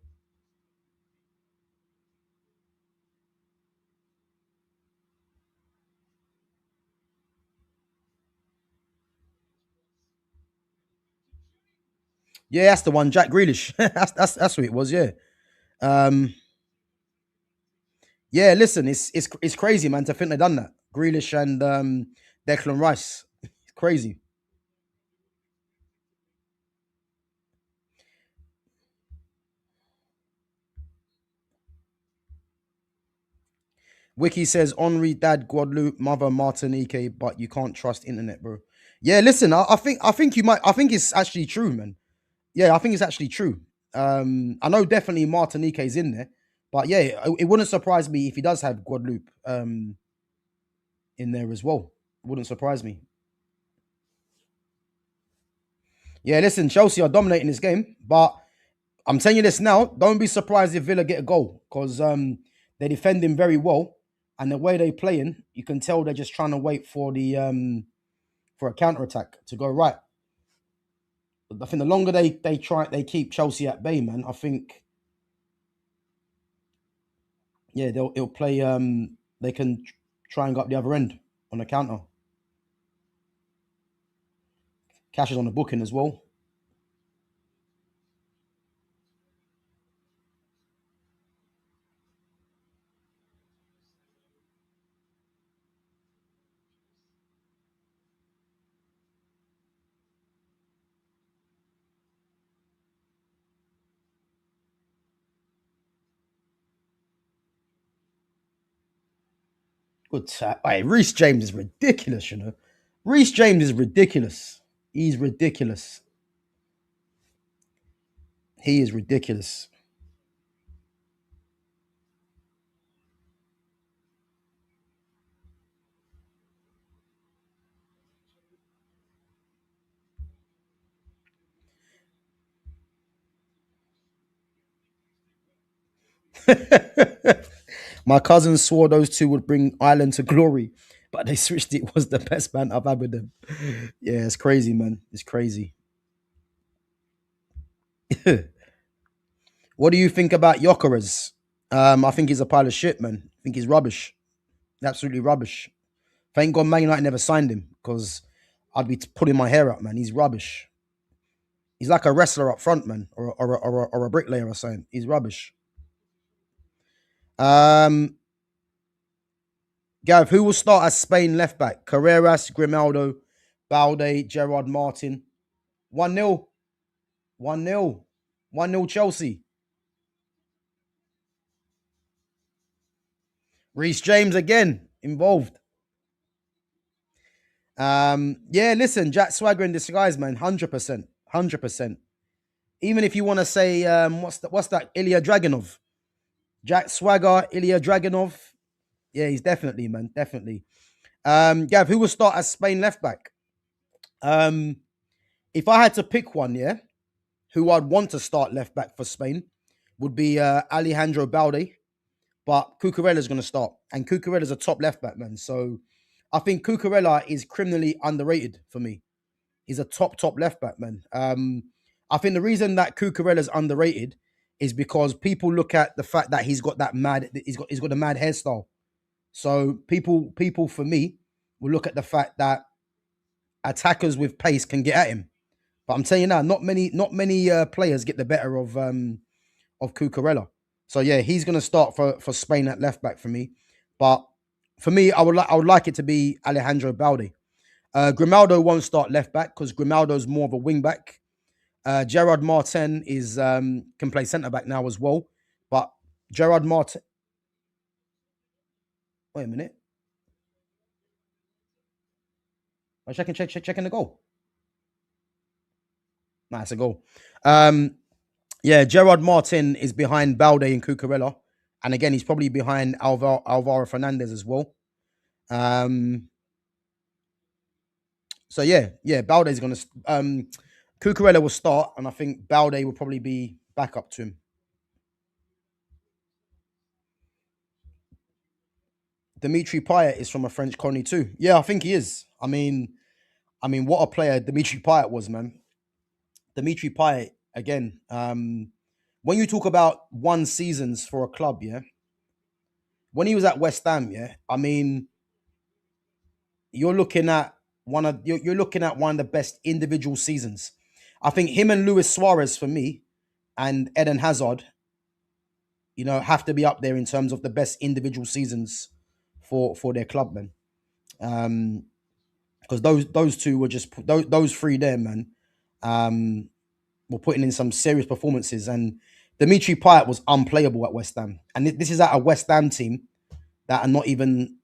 Yeah, that's the one, Jack Grealish. That's who it was. Yeah. Um, yeah. Listen, it's crazy, man. To think they done that. Grealish and Declan Rice. It's crazy. Wiki says Henri, dad Guadeloupe, mother Martinique, but you can't trust internet, bro. Yeah, listen, I think you might. I think it's actually true, man. Yeah, I think it's actually true. I know definitely Martinique is in there, but yeah, it wouldn't surprise me if he does have Guadeloupe in there as well. Wouldn't surprise me. Yeah, listen, Chelsea are dominating this game, but I'm telling you this now. Don't be surprised if Villa get a goal because they're defending very well, and the way they're playing, you can tell they're just trying to wait for the for a counter attack to go right. I think the longer they keep Chelsea at bay, man. I think yeah, it'll play. They can try and go up the other end on the counter. Cash is on the booking as well. Good. Hey, Reece James is ridiculous. You know, Reece James is ridiculous. He's ridiculous. He is ridiculous. My cousin swore those two would bring Ireland to glory, but they switched it. Was the best man I've had with them. Yeah, it's crazy, man. It's crazy. What do you think about Jokeres? I think he's a pile of shit, man. I think he's rubbish. Absolutely rubbish. Thank God Man United never signed him because I'd be pulling my hair out, man. He's rubbish. He's like a wrestler up front, man, or a bricklayer or something. He's rubbish. Um, Gav, who will start as Spain left back? Carreras, Grimaldo, Balde, Gerard Martin. 1 nil, 1 nil, 1 nil Chelsea. Reece James again involved. Yeah, listen, Jack Swagger in disguise, man. 100%. 100%. Even if you want to say, what's that? Ilya Dragunov. Jack Swagger, Ilya Dragunov. Yeah, he's definitely, man. Definitely. Gav, who will start as Spain left back? Um, if I had to pick one, yeah, who I'd want to start left back for Spain would be Alejandro Balde, but Cucurella's going to start, and Cucurella's a top left back, man. So I think Cucurella is criminally underrated for me. He's a top left back, man. I think the reason that Cucurella's underrated is because people look at the fact that he's got a mad hairstyle. So people for me will look at the fact that attackers with pace can get at him. But I'm telling you now, not many players get the better of Cucurella. So yeah, he's going to start for Spain at left back for me. But for me, I would like it to be Alejandro Balde. Grimaldo won't start left back because Grimaldo's more of a wing back. Gerard Martin is can play centre back now as well. But Gerard Martin, wait a minute, I'm checking the goal. Nah, it's a goal. Um, yeah, Gerard Martin is behind Balde and Cucurella, and again, he's probably behind Alvaro Fernandez as well. Um, so yeah, Balde's gonna. Cucurella will start, and I think Balde will probably be back up to him. Dimitri Payet is from a French colony too. Yeah, I think he is. I mean, what a player Dimitri Payet was, man. Dimitri Payet again. When you talk about one seasons for a club, yeah, when he was at West Ham, yeah, I mean, you're looking at you're looking at one of the best individual seasons. I think him and Luis Suarez for me and Eden Hazard, have to be up there in terms of the best individual seasons for their club, man. Um, because those two were just those three there, man. Um, were putting in some serious performances, and Dimitri Payet was unplayable at West Ham, and this is at a West Ham team that are not even,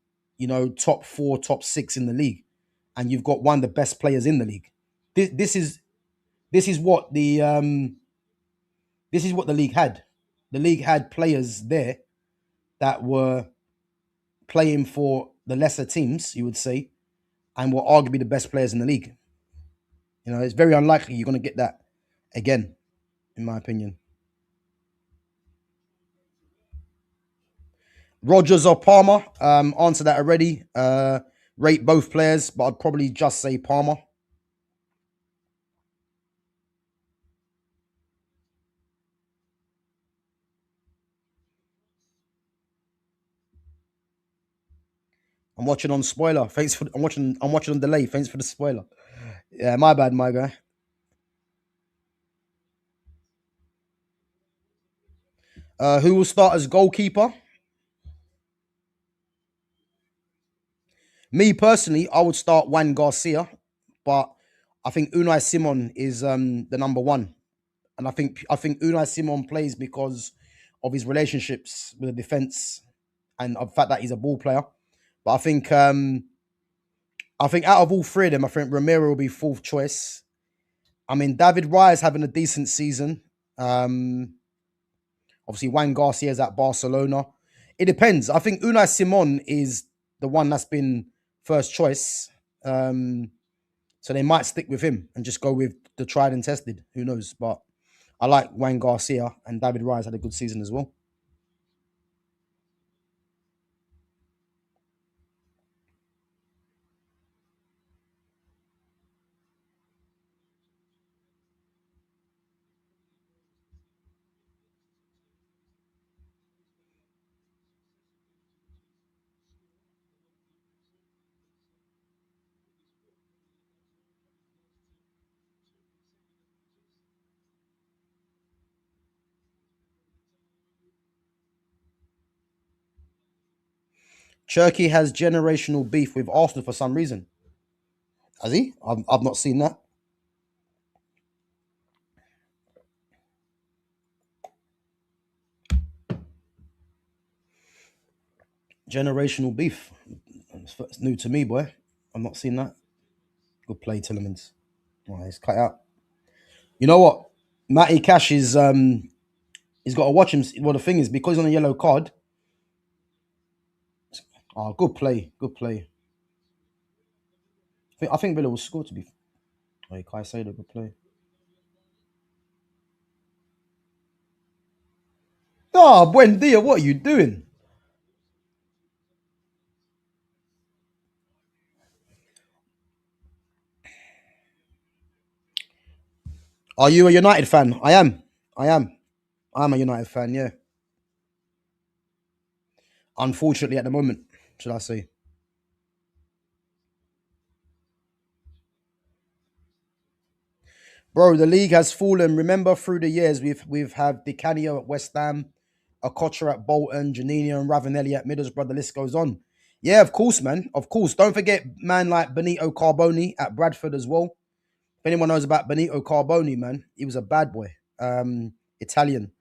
top four, top six in the league, and you've got one of the best players in the league. This is what the league had. The league had players there that were playing for the lesser teams, you would say, and were arguably the best players in the league. It's very unlikely you're going to get that again, in my opinion. Rogers or Palmer? Answer that already. Rate both players, but I'd probably just say Palmer. I'm watching on spoiler. Thanks for. I'm watching on delay. Thanks for the spoiler. Yeah, my bad, my guy. Who will start as goalkeeper? Me personally, I would start Juan Garcia, but I think Unai Simon is the number one, and I think Unai Simon plays because of his relationships with the defense and the fact that he's a ball player. But I think out of all three of them, I think Romero will be fourth choice. I mean, David Raya is having a decent season. Um, Obviously, Juan Garcia is at Barcelona. It depends. I think Unai Simon is the one that's been first choice. Um, so they might stick with him and just go with the tried and tested. Who knows? But I like Juan Garcia, and David Raya had a good season as well. Cherky has generational beef with Arsenal for some reason. Has he? I've not seen that. Generational beef. It's new to me, boy. I've not seen that. Good play, Tillemans. Oh, he's cut out. You know what? Matty Cash is he's got to watch him. Well, the thing is, because he's on a yellow card. Oh, good play, good play. I think Villa will score to be. Oh, Kai say the good play. Oh, buen dia. What are you doing? Are you a United fan? I am. I am. I'm a United fan. Yeah. Unfortunately, at the moment, should I say? Bro, the league has fallen. Remember, through the years, we've had Di Canio at West Ham, Okocha at Bolton, Janino and Ravanelli at Middlesbrough. The list goes on. Yeah, of course, man. Of course. Don't forget man like Benito Carboni at Bradford as well. If anyone knows about Benito Carboni, man, he was a bad boy. Italian.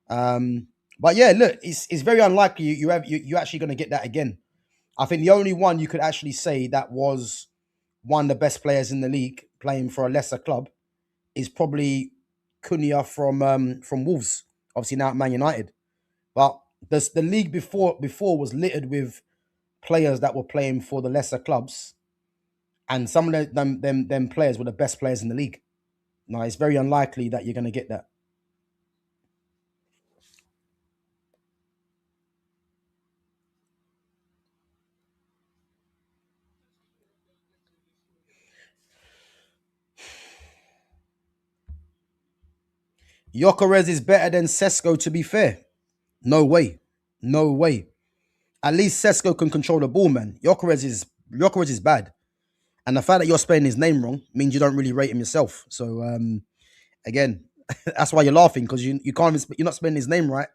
Um, but yeah, look, it's very unlikely you're actually going to get that again. I think the only one you could actually say that was one of the best players in the league playing for a lesser club is probably Cunha from Wolves. Obviously now at Man United, but the league before was littered with players that were playing for the lesser clubs, and some of them players were the best players in the league. Now it's very unlikely that you're going to get that. Jokeres is better than Sesko. To be fair, no way, no way. At least Sesko can control the ball, man. Jokeres is bad, and the fact that you're spelling his name wrong means you don't really rate him yourself. So again, that's why you're laughing because you can't even, you're not spelling his name right.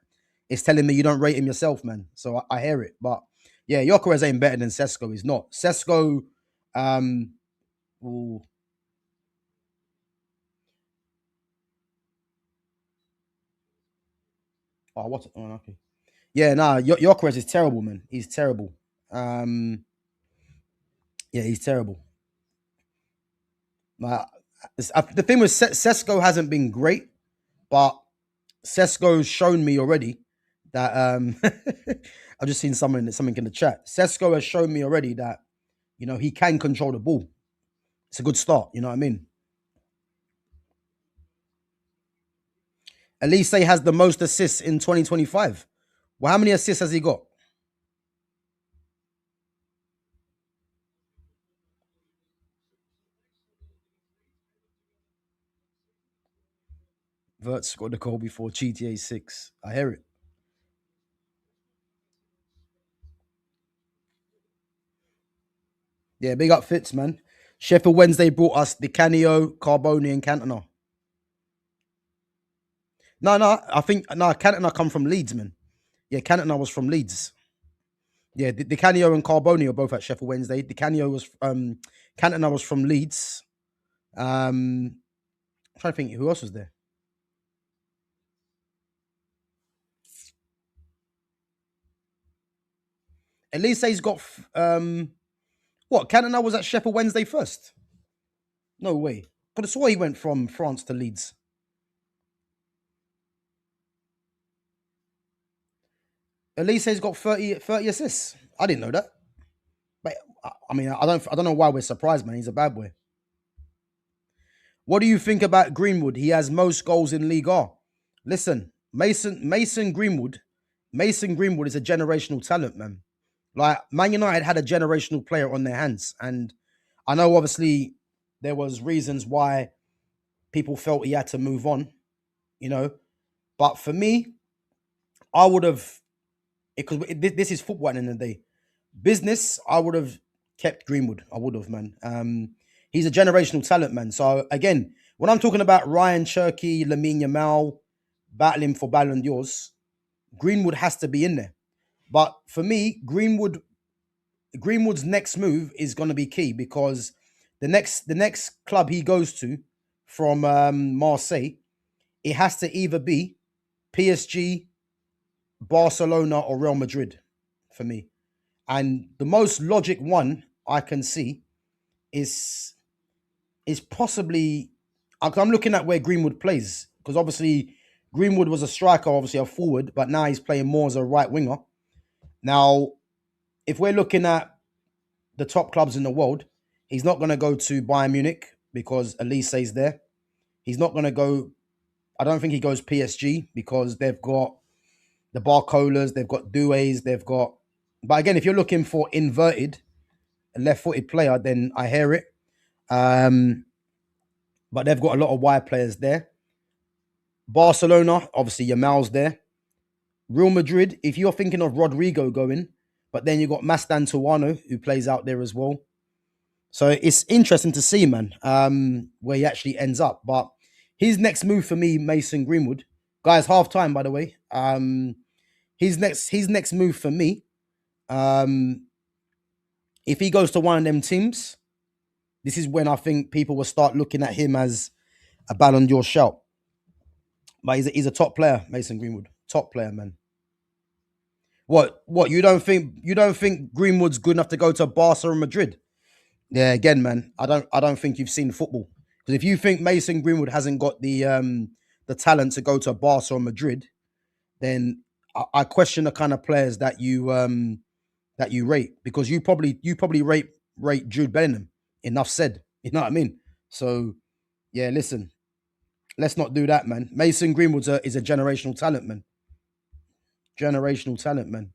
It's telling me you don't rate him yourself, man. So I hear it, but yeah, Jokeres ain't better than Sesko. He's not. Sesko, um, ooh, oh what? Oh, okay. Yeah, nah, Gyökeres is terrible, man. He's terrible. Um, yeah, he's terrible. Like, the thing with Sesko hasn't been great, but Sesko's shown me already that I've just seen something in the chat. Sesko has shown me already that he can control the ball. It's a good start. You know what I mean? Elise has the most assists in 2025. Well, how many assists has he got? Vert scored the goal before GTA 6. I hear it. Yeah, big up Fitz, man. Sheffield Wednesday brought us Di Canio, Carboni, and Cantona. No, I think no, Cantona come from Leeds, man. Yeah, Cantona was from Leeds. Yeah, Di Canio and Carboni are both at Sheffield Wednesday. Di Canio was Cantona was from Leeds. I'm trying to think who else was there. Elise's got what? Cantona was at Sheffield Wednesday first. No way. But I saw he went from France to Leeds. Elise's got 30 assists. I didn't know that. But I mean, I don't know why we're surprised, man. He's a bad boy. What do you think about Greenwood? He has most goals in League R. Listen, Mason Greenwood is a generational talent, man. Like Man United had a generational player on their hands, and I know obviously there was reasons why people felt he had to move on, you know. But for me, I would have because this is football at the end of the day. Business, I would have kept Greenwood. I would have, man. He's a generational talent, man. So again, when I'm talking about Ryan Cherky, Lamine Yamal battling for Ballon d'Ors, Greenwood has to be in there. But for me, Greenwood's next move is going to be key because the next club he goes to from Marseille, it has to either be PSG, Barcelona, or Real Madrid for me. And the most logic one I can see is possibly I'm looking at where Greenwood plays because obviously Greenwood was a striker, obviously a forward, but now he's playing more as a right winger. Now, if we're looking at the top clubs in the world, he's not going to go to Bayern Munich because Elise's there. He's not going to go. I don't think he goes PSG because they've got the Barcolas, they've got Doués, they've got. But again, if you're looking for inverted, a left-footed player, then I hear it. Um, but they've got a lot of wide players there. Barcelona, obviously, Yamal's there. Real Madrid, if you're thinking of Rodrigo going, but then you've got Mastan Tuano, who plays out there as well. So it's interesting to see, man, where he actually ends up. But his next move for me, Mason Greenwood, guys, half time, by the way. His next move for me, um, if he goes to one of them teams, this is when I think people will start looking at him as a Ballon d'Or shout. But he's a top player, Mason Greenwood, top player, man. What you don't think Greenwood's good enough to go to Barca or Madrid? Yeah, again, man, I don't think you've seen football because if you think Mason Greenwood hasn't got the talent to go to Barca or Madrid, then I question the kind of players that you rate because you probably rate Jude Bellingham. Enough said. You know what I mean? So yeah, listen, let's not do that, man. Mason Greenwood is a generational talent, man. Generational talent, man.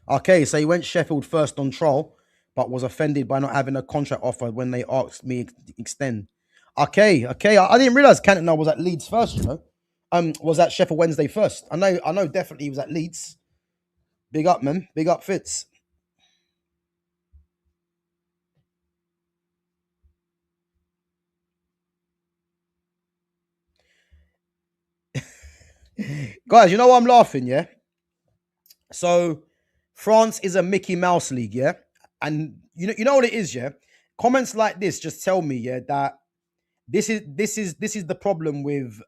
Okay, so he went Sheffield first on trial, but was offended by not having a contract offer when they asked me to extend. Okay. I didn't realize Cantona was at Leeds first. Was at Sheffield Wednesday first. I know, definitely he was at Leeds. Big up, man. Big up, Fitz. Guys, you know why I'm laughing, yeah? So France is a Mickey Mouse league, yeah? And you know what it is, yeah? Comments like this just tell me, yeah, that This is the problem with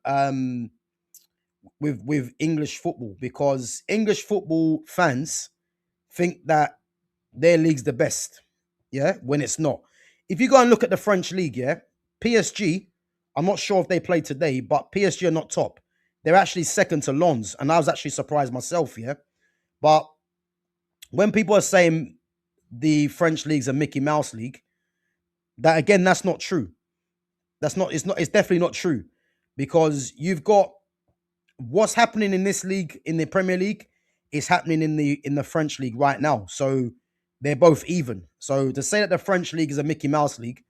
English football, because English football fans think that their league's the best, yeah, when it's not. If you go and look at the French league, yeah, PSG, I'm not sure if they play today, but PSG are not top. They're actually second to Lens, and I was actually surprised myself, yeah. But when people are saying the French league's a Mickey Mouse league, that again, that's not true. That's not. It's not. It's definitely not true, because you've got what's happening in this league, in the Premier League, is happening in the French league right now. So they're both even. So to say that the French league is a Mickey Mouse league,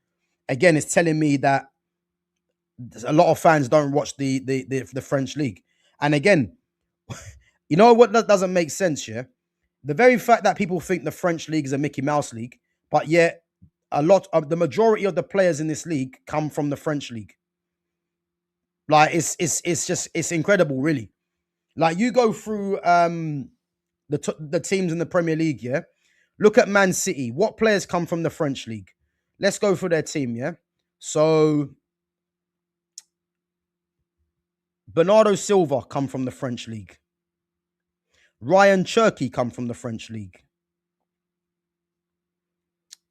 again, is telling me that a lot of fans don't watch the French league. And again, you know what, that doesn't make sense, yeah? The very fact that people think the French league is a Mickey Mouse league, but yet a lot of the majority of the players in this league come from the French league. Like it's just it's incredible, really. Like you go through the teams in the Premier League, yeah. Look at Man City. What players come from the French league? Let's go through their team, yeah. So Bernardo Silva come from the French league. Ryan Cherky come from the French league.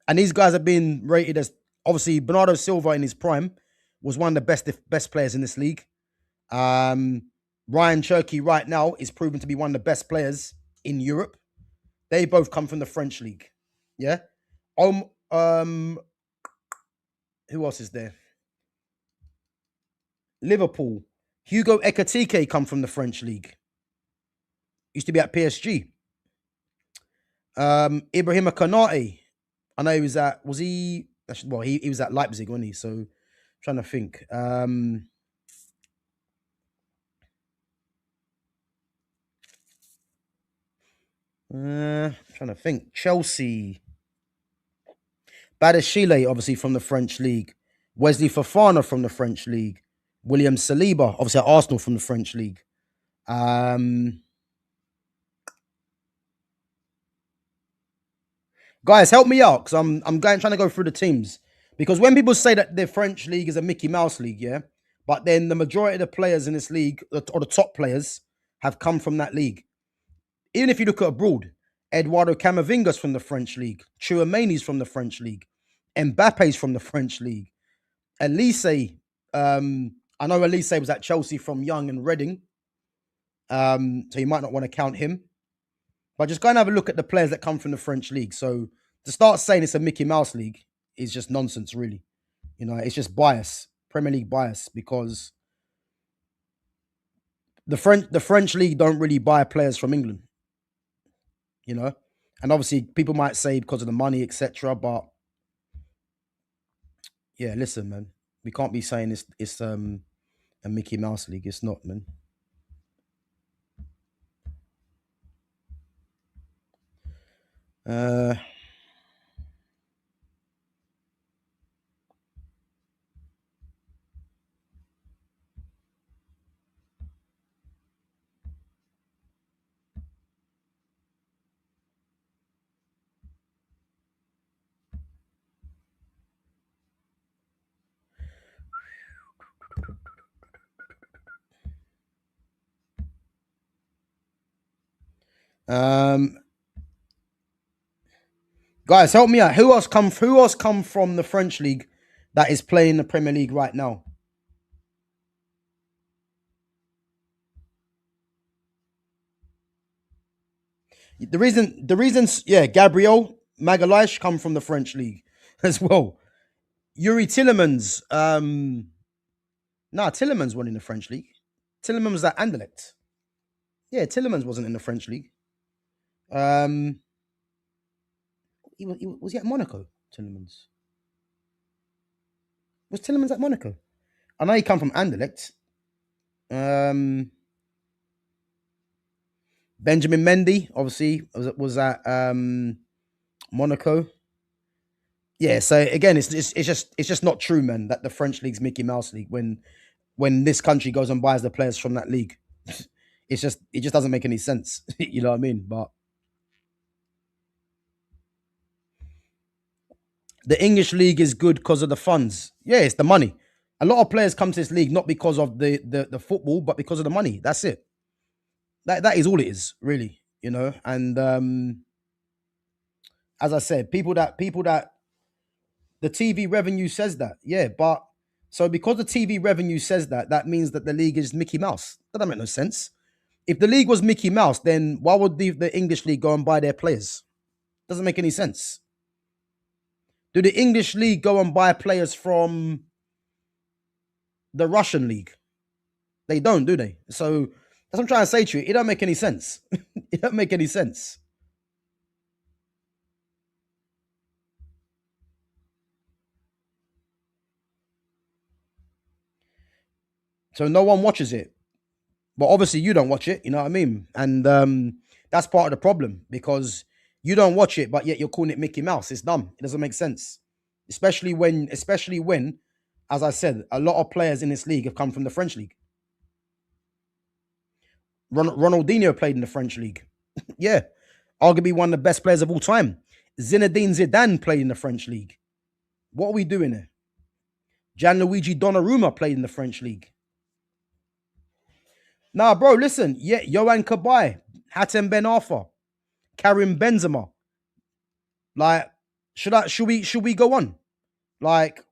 And these guys have been rated as, obviously, Bernardo Silva in his prime was one of the best players in this league. Um, Ryan Cherky right now is proven to be one of the best players in Europe. They both come from the French league. Yeah. Um, um, who else is there? Liverpool. Hugo Ekatike come from the French league. Used to be at PSG. Ibrahima Konate. I know he was at, was he? Well, he was at Leipzig, wasn't he? So, trying to think. Trying to think. Chelsea. Badashile, obviously from the French league. Wesley Fofana from the French league. William Saliba, obviously at Arsenal from the French league. Guys, help me out, because I'm going trying to go through the teams. Because when people say that the French league is a Mickey Mouse league, yeah, but then the majority of the players in this league, or the top players, have come from that league. Even if you look at abroad, Eduardo Camavinga's from the French league, Chouamani's from the French league, Mbappe's from the French league, Elise. I know Elise was at Chelsea from Young and Reading, so you might not want to count him. But just go and have a look at the players that come from the French league. So to start saying it's a Mickey Mouse league is just nonsense, really. You know, it's just bias, Premier League bias, because the French league don't really buy players from England. You know, and obviously people might say because of the money, etc. But yeah, listen, man, we can't be saying it's a Mickey Mouse league. It's not, man. Uh, um, guys, help me out. Who else come from the French league that is playing the Premier League right now? The reasons, yeah, Gabriel Magalhaes come from the French league as well. Yuri Tillemans, Tillemans wasn't in the French league. Tillemans was at Anderlecht. Yeah, Tillemans wasn't in the French league. Um, was he at Monaco? Tillemans was Tillemans at Monaco. I know he come from Anderlecht. Um, Benjamin Mendy, obviously, was at Monaco. Yeah, so again, it's just not true, man, that the French league's Mickey Mouse league when this country goes and buys the players from that league. It just doesn't make any sense. You know what I mean? But the English league is good because of the funds. Yeah, it's the money. A lot of players come to this league not because of the football, but because of the money. That's it. That is all it is, really. And as I said, people that the TV revenue says that, yeah, but so because the TV revenue says that, that means that the league is Mickey Mouse. That doesn't make no sense. If the league was Mickey Mouse, then why would the English league go and buy their players? Doesn't make any sense. Do the English league go and buy players from the Russian league? They don't, do they? So that's what I'm trying to say to you. It don't make any sense. It don't make any sense. So no one watches it. But obviously you don't watch it, you know what I mean? And that's part of the problem because you don't watch it, but yet you're calling it Mickey Mouse. It's dumb. It doesn't make sense. Especially when, as I said, a lot of players in this league have come from the French league. Ronaldinho played in the French league. Yeah. Arguably one of the best players of all time. Zinedine Zidane played in the French league. What are we doing here? Gianluigi Donnarumma played in the French league. Nah, bro, listen. Yeah, Yohan Cabaye, Hatem Ben Arfa, Karim Benzema. Like, should we go on? Like,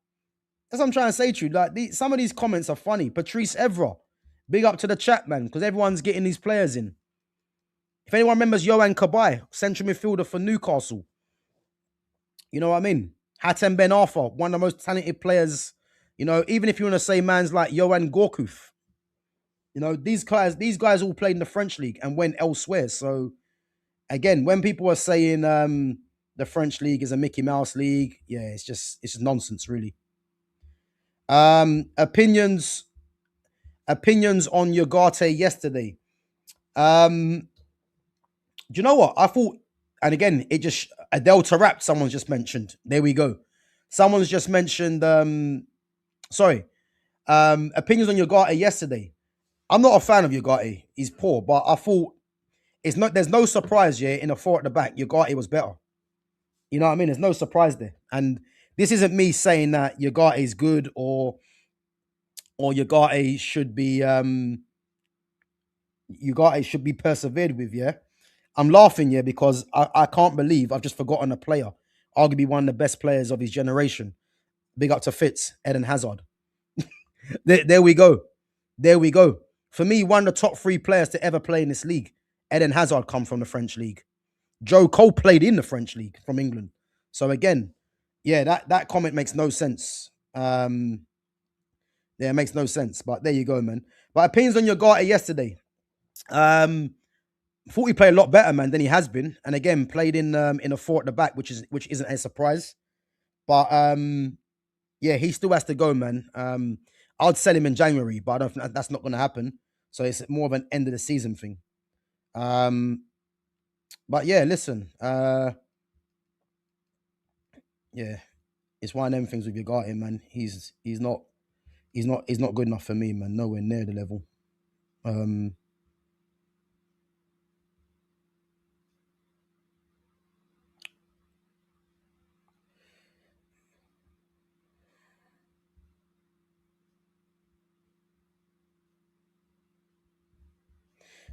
that's what I'm trying to say to you. Like, some of these comments are funny. Patrice Evra, big up to the chat, man, because everyone's getting these players in. If anyone remembers Yohan Cabaye, central midfielder for Newcastle, you know what I mean? Hatem Ben Arfa, one of the most talented players. Even if you want to say man's like Yohan Gourcuff, these guys all played in the French league and went elsewhere. So again, when people are saying the French league is a Mickey Mouse league, yeah, it's just nonsense, really. Opinions on Ugarte yesterday. Do you know what I thought? And again, it just Adele Tarap. Someone's just mentioned. There we go. Someone's just mentioned. Sorry. Opinions on Ugarte yesterday. I'm not a fan of Ugarte. He's poor, but I thought it's not. There's no surprise here in a four at the back. Ugarte was better. You know what I mean? There's no surprise there. And this isn't me saying that Ugarte is good or Ugarte should be persevered with. Yeah, I'm laughing here because I can't believe I've just forgotten a player, arguably one of the best players of his generation. Big up to Fitz, Eden Hazard. There we go. There we go. For me, one of the top three players to ever play in this league, Eden Hazard, come from the French league. Joe Cole played in the French league from England. So again, yeah, that comment makes no sense. Yeah, it makes no sense. But there you go, man. But opinions on Ugarte yesterday. Thought he played a lot better, man, than he has been. And again, played in a four at the back, which isn't a surprise. But yeah, he still has to go, man. I'd sell him in January, but I don't think that's not going to happen. So it's more of an end of the season thing. But yeah, listen. Yeah, it's one of them things with Ugarte, man. He's not good enough for me, man. Nowhere near the level. Um,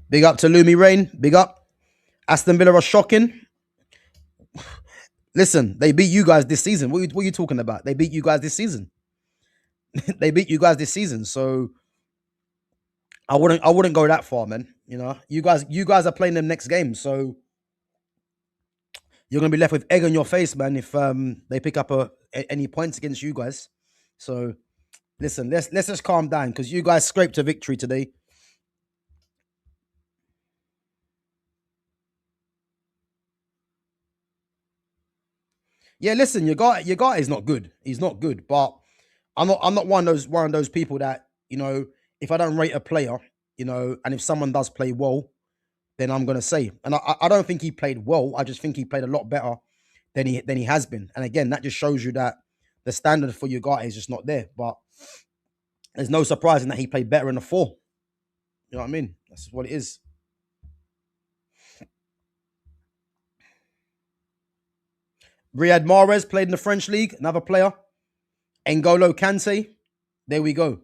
Big up to Lumi Rain. Big up. Aston Villa are shocking. Listen, they beat you guys this season. What are you talking about? They beat you guys this season. They beat you guys this season. So I wouldn't go that far, man. You guys are playing them next game, so you're gonna be left with egg on your face, man, if they pick up any points against you guys. So listen, let's just calm down because you guys scraped a victory today. Yeah, listen, your guy is not good. He's not good, but I'm not one of those people that if I don't rate a player, and if someone does play well, then I'm gonna say. And I don't think he played well. I just think he played a lot better than he has been. And again, that just shows you that the standard for your guy is just not there. But there's no surprising that he played better in the four. You know what I mean? That's what it is. Riyad Mahrez played in the French league. Another player. N'Golo Kante. there we go.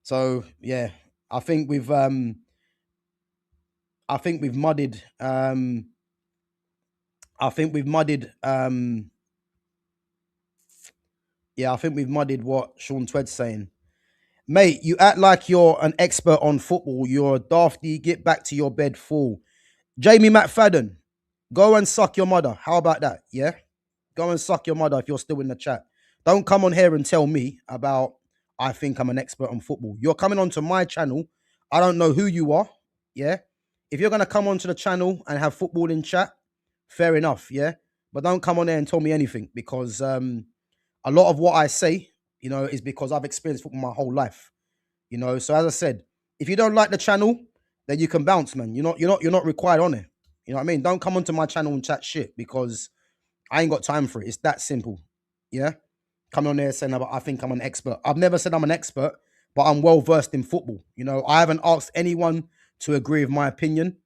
So yeah, I think we've I think we've muddied I think we've muddied yeah, I think we've muddied what Sean Twedd's saying. Mate, you act like you're an expert on football. You're a dafty. Get back to your bed, fool. Jamie McFadden, go and suck your mother. How about that? Yeah? Go and suck your mother if you're still in the chat. Don't come on here and tell me about I think I'm an expert on football. You're coming onto my channel. I don't know who you are. Yeah? If you're going to come onto the channel and have football in chat, fair enough. Yeah? But don't come on there and tell me anything because a lot of what I say, is because I've experienced football my whole life. So as I said, if you don't like the channel, then you can bounce, man. You're not required on it. You know what I mean? Don't come onto my channel and chat shit because I ain't got time for it. It's that simple. Yeah. Come on there saying I think I'm an expert. I've never said I'm an expert, but I'm well versed in football. I haven't asked anyone to agree with my opinion.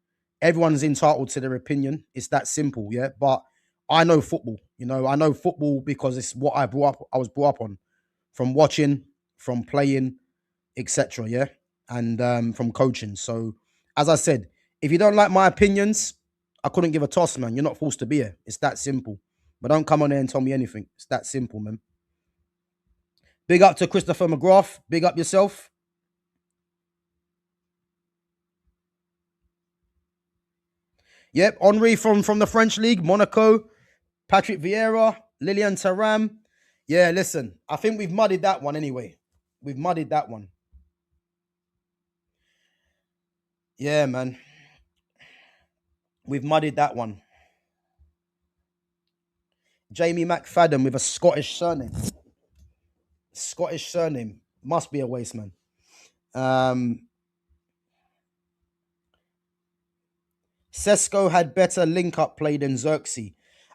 Everyone's entitled to their opinion. It's that simple. Yeah. But I know football. I know football because it's what I was brought up on, from watching, from playing, etc. Yeah, and from coaching. So, as I said, if you don't like my opinions, I couldn't give a toss, man. You're not forced to be here. It's that simple. But don't come on there and tell me anything. It's that simple, man. Big up to Christopher McGrath. Big up yourself. Yep, Henri from the French League, Monaco, Patrick Vieira, Lilian Thuram. Yeah, listen, I think we've muddied that one anyway. We've muddied that one. Yeah, man. We've muddied that one. Jamie McFadden with a Scottish surname. Scottish surname. Must be a waste, man. Sesko had better link-up play than Xerxes.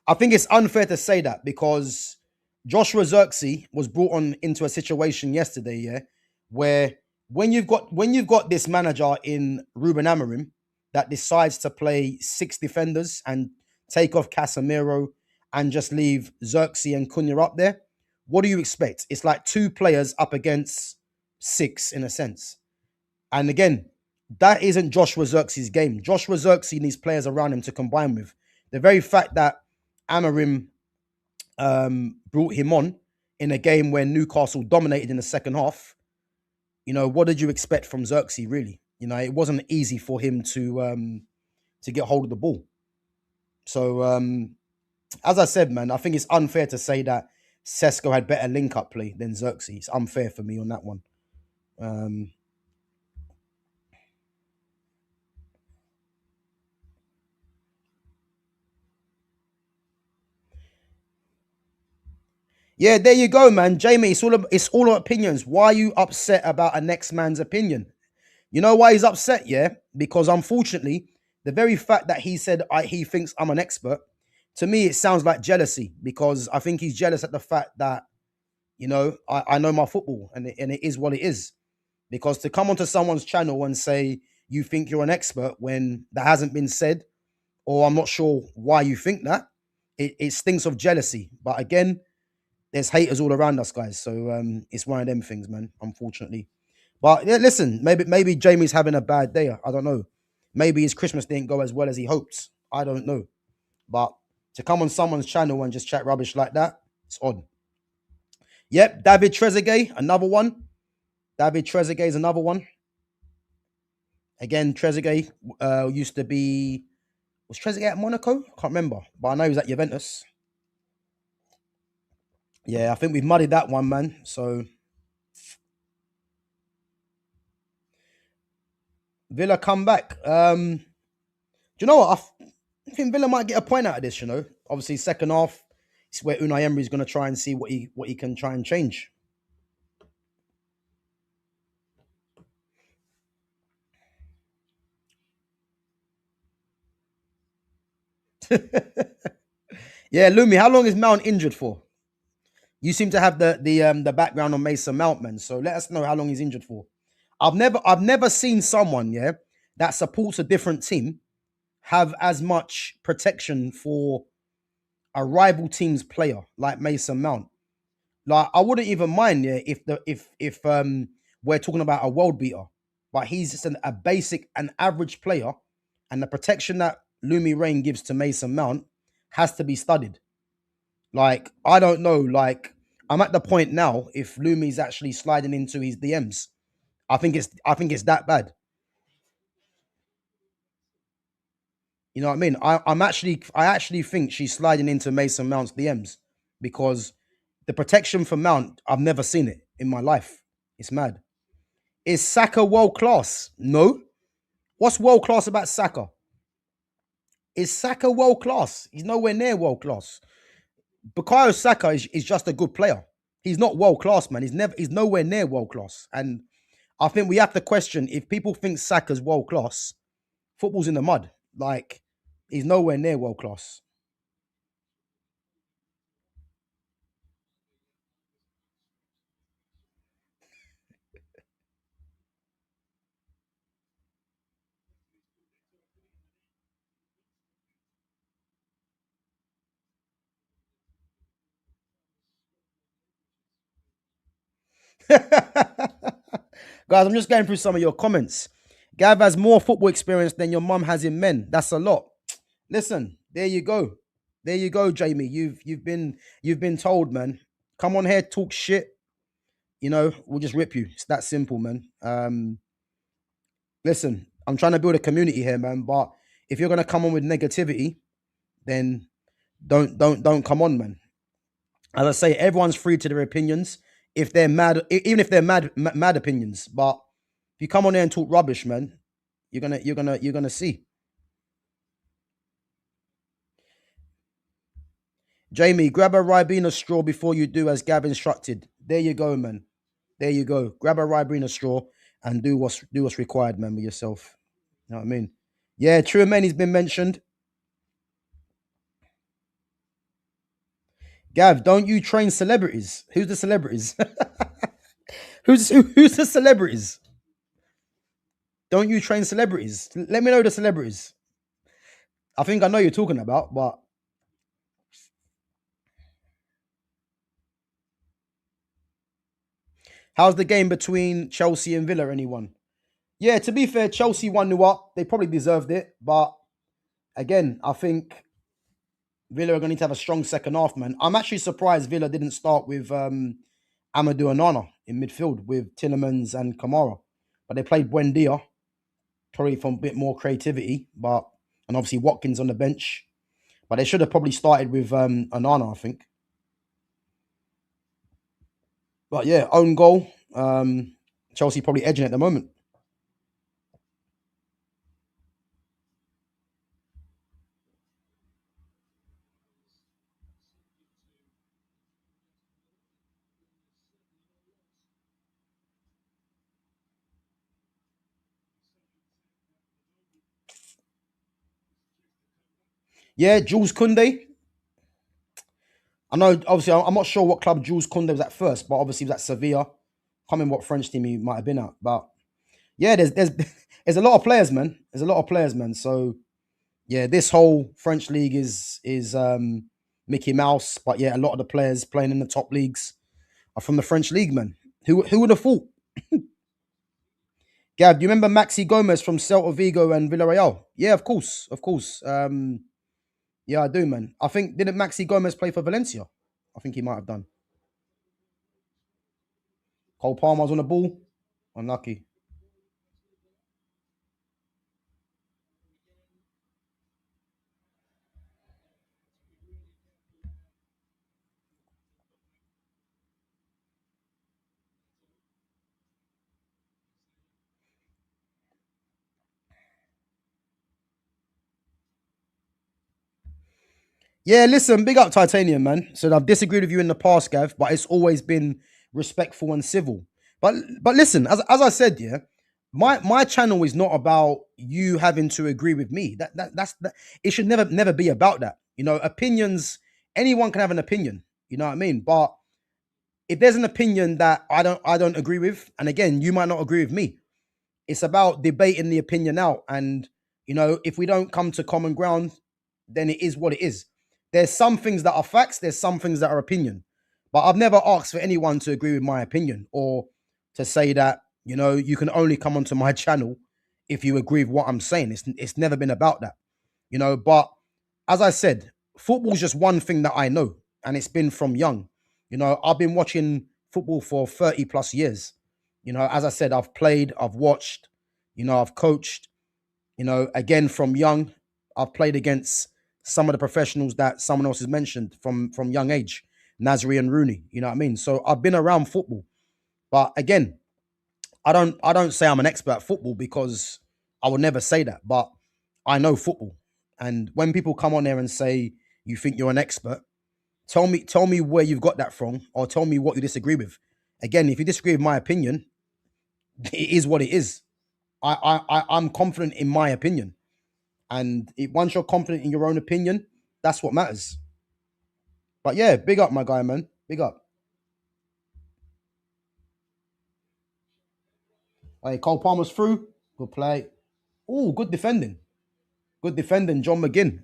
I think it's unfair to say that because Joshua Xerxes was brought on into a situation yesterday, yeah, where when you've got this manager in Ruben Amorim that decides to play six defenders and take off Casemiro and just leave Xerxes and Cunha up there, what do you expect? It's like two players up against six in a sense. And again, that isn't Joshua Xerxes' game. Joshua Xerxes needs players around him to combine with. The very fact that Amorim brought him on in a game where Newcastle dominated in the second half, what did you expect from Xerxes, really? It wasn't easy for him to get hold of the ball. So, as I said, man, I think it's unfair to say that Sesko had better link-up play than Xerxes. It's unfair for me on that one. Yeah, there you go, man. Jamie, it's all about opinions. Why are you upset about a next man's opinion? You know why he's upset, yeah? Because unfortunately, the very fact that he said he thinks I'm an expert, to me, it sounds like jealousy because I think he's jealous at the fact that, I know my football and it is what it is. Because to come onto someone's channel and say you think you're an expert when that hasn't been said, or I'm not sure why you think that, it stinks of jealousy. But again, there's haters all around us, guys. So it's one of them things, man, unfortunately. But yeah, listen, maybe Jamie's having a bad day. I don't know. Maybe his Christmas didn't go as well as he hoped. I don't know. But to come on someone's channel and just chat rubbish like that, it's odd. Yep, David Trezeguet, another one. David Trezeguet is another one. Again, Trezeguet used to be... Was Trezeguet at Monaco? Can't remember. But I know he was at Juventus. Yeah, I think we've muddied that one, man. So... Villa come back. Do you know what? I think Villa might get a point out of this, Obviously, second half, it's where Unai Emery is going to try and see what he can try and change. Yeah, Lumi, how long is Mount injured for? You seem to have the background on Mason Mount, man. So let us know how long he's injured for. I've never seen someone, yeah, that supports a different team have as much protection for a rival team's player like Mason Mount. Like I wouldn't even mind, yeah, if we're talking about a world beater, but he's just a basic, an average player, and the protection that Lumi Rain gives to Mason Mount has to be studied. Like I don't know, like I'm at the point now. If Lumi's actually sliding into his DMs, I think it's that bad. You know what I mean? I actually think she's sliding into Mason Mount's DMs because the protection for Mount, I've never seen it in my life. It's mad. Is Saka world class? No. What's world class about Saka? Is Saka world class? He's nowhere near world class. Bukayo Saka is just a good player. He's not world class, man. He's nowhere near world class. And I think we have to question if people think Saka's world class, football's in the mud. Like he's nowhere near world class. Guys, I'm just going through some of your comments. Gav has more football experience than your mum has in men. That's a lot. Listen, there you go. There you go, Jamie. You've been told, man. Come on here, talk shit. We'll just rip you. It's that simple, man. Listen, I'm trying to build a community here, man. But if you're gonna come on with negativity, then don't come on, man. As I say, everyone's free to their opinions. If they're mad, even if they're mad opinions, but if you come on there and talk rubbish, man, you're gonna see. Jamie, grab a Ribena straw before you do as Gav instructed. There you go, man. There you go. Grab a Ribena straw and do what's required, man, with yourself. You know what I mean? Yeah, True Many's been mentioned. Gav, don't you train celebrities? Who's the celebrities? Who's the celebrities? Don't you train celebrities? Let me know the celebrities. I think I know you're talking about, but how's the game between Chelsea and Villa? Anyone? Yeah, to be fair, Chelsea 1-0 up. They probably deserved it, but again, I think Villa are going to need to have a strong second half, man. I'm actually surprised Villa didn't start with Amadou Onana in midfield with Tillemans and Kamara, but they played Buendia probably for a bit more creativity, and obviously Watkins on the bench. But they should have probably started with Onana, I think. But yeah, own goal. Chelsea probably edging at the moment. Yeah, Jules Koundé. I know, obviously, I'm not sure what club Jules Koundé was at first, but obviously he was at Sevilla. Can't remember what French team he might have been at. But yeah, there's there's a lot of players, man. There's a lot of players, man. So yeah, this whole French league is Mickey Mouse. But yeah, a lot of the players playing in the top leagues are from the French league, man. Who would have thought? Gav, do you remember Maxi Gomez from Celta Vigo and Villarreal? Yeah, of course, of course. Yeah, I do, man. I think didn't Maxi Gomez play for Valencia? I think he might have done. Cole Palmer's on the ball. Unlucky. Yeah, listen, big up Titanium, man. So I've disagreed with you in the past, Gav, but it's always been respectful and civil. But listen, as I said, yeah, my channel is not about you having to agree with me. That's it should never be about that. Opinions. Anyone can have an opinion. You know what I mean? But if there's an opinion that I don't agree with, and again, you might not agree with me, it's about debating the opinion out. And if we don't come to common ground, then it is what it is. There's some things that are facts. There's some things that are opinion. But I've never asked for anyone to agree with my opinion or to say that, you can only come onto my channel if you agree with what I'm saying. It's never been about that, But as I said, football's just one thing that I know, and it's been from young. I've been watching football for 30 plus years. As I said, I've played, I've watched, I've coached, again from young. I've played against some of the professionals that someone else has mentioned from young age, Nasri and Rooney. You know what I mean? So I've been around football, but again, I don't say I'm an expert at football because I would never say that. But I know football, and when people come on there and say you think you're an expert, tell me where you've got that from, or tell me what you disagree with. Again, if you disagree with my opinion, it is what it is. I'm confident in my opinion. And once you're confident in your own opinion, that's what matters. But yeah, big up, my guy, man. Big up. Hey, Cole Palmer's through. Good play. Oh, good defending. Good defending, John McGinn.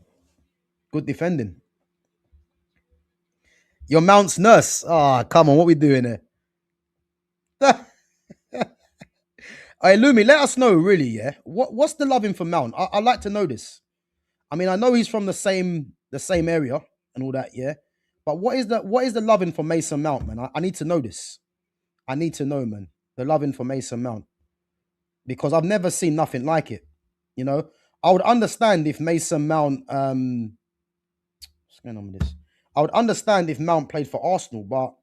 Good defending. Your Mount's nurse. Ah, come on, what we doing here? Hey, Lumi, let us know, really, yeah. What's the loving for Mount? I'd like to know this. I mean, I know he's from the same area and all that, yeah. But what is the loving for Mason Mount, man? I need to know this. I need to know, man. The loving for Mason Mount. Because I've never seen nothing like it. You know, I would understand if Mason Mount, what's going on with this? I would understand if Mount played for Arsenal, but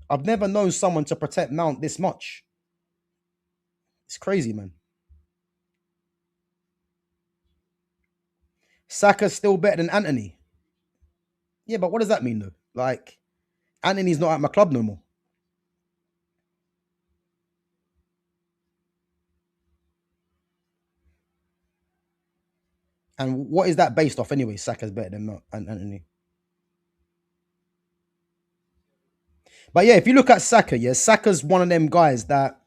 I've never known someone to protect Mount this much. It's crazy, man. Saka's still better than Anthony. Yeah, but what does that mean though? Like, Anthony's not at my club no more. And what is that based off anyway? Saka's better than Anthony. But yeah, if you look at Saka, yeah, Saka's one of them guys that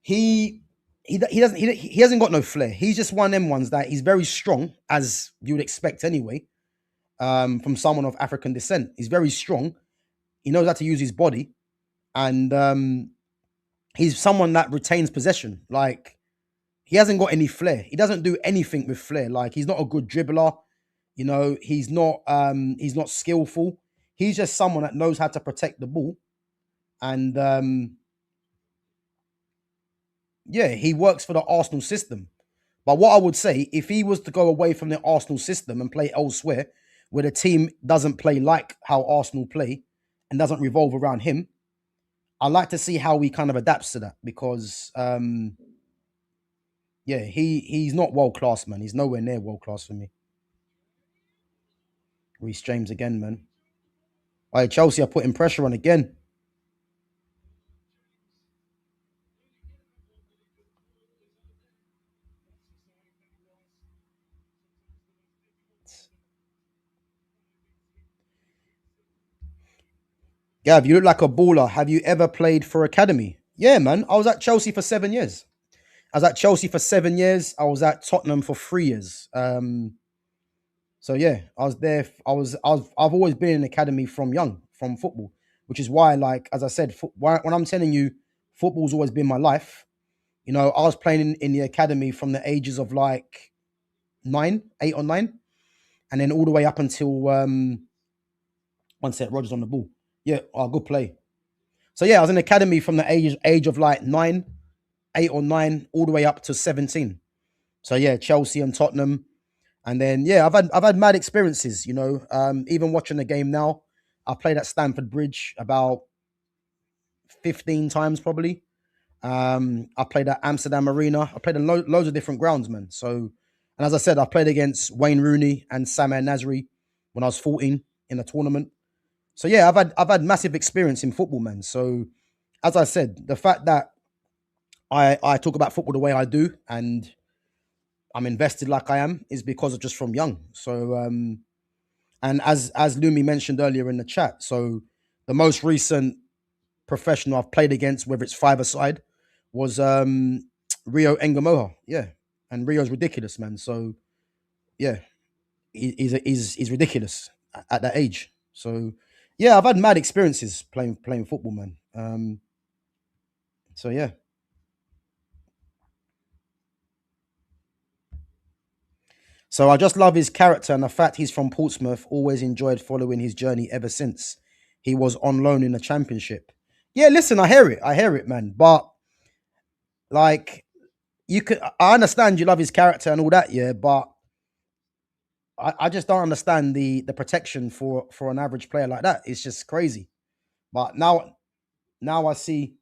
he he hasn't got no flair. He's just one of them ones that he's very strong, as you would expect anyway, from someone of African descent. He's very strong. He knows how to use his body, and he's someone that retains possession. Like, he hasn't got any flair. He doesn't do anything with flair. Like, he's not a good dribbler. He's not skillful. He's just someone that knows how to protect the ball, and yeah, he works for the Arsenal system. But what I would say, if he was to go away from the Arsenal system and play elsewhere, where the team doesn't play like how Arsenal play and doesn't revolve around him, I like to see how he kind of adapts to that, because yeah, he's not world class, man. He's nowhere near world class for me. Reece James again, man. All right, Chelsea are putting pressure on again. Gav, you look like a baller. Have you ever played for academy? Yeah, man. I was at Chelsea for 7 years. I was at Chelsea for 7 years. I was at Tottenham for 3 years. So yeah, I was there. I've always been in academy from young, from football, which is why, like as I said, when I'm telling you, football's always been my life. I was playing in the academy from the ages of like 8 or 9, and then all the way up until one set. Rogers on the ball. Yeah, good play. So yeah, I was in the academy from the age of like 9, 8 or 9, all the way up to 17. So yeah, Chelsea and Tottenham. And then yeah, I've had mad experiences, even watching the game now. I played at Stamford Bridge about 15 times probably. I played at Amsterdam Arena. I played at loads of different grounds, man. So, and as I said, I played against Wayne Rooney and Samir Nasri when I was 14 in a tournament. So yeah, I've had massive experience in football, man. So as I said, the fact that I talk about football the way I do and I'm invested like I am is because of just from young. So and as Lumi mentioned earlier in the chat, so the most recent professional I've played against, whether it's five-a-side, was Rio Engamoha. Yeah, and Rio's ridiculous, man. So yeah, he's ridiculous at that age. So Yeah, I've had mad experiences playing football, man. So yeah. So I just love his character and the fact he's from Portsmouth. Always enjoyed following his journey ever since he was on loan in the Championship. Yeah, listen, I hear it, man. But like, I understand you love his character and all that, yeah. But I just don't understand the protection for an average player like that. It's just crazy. But now I see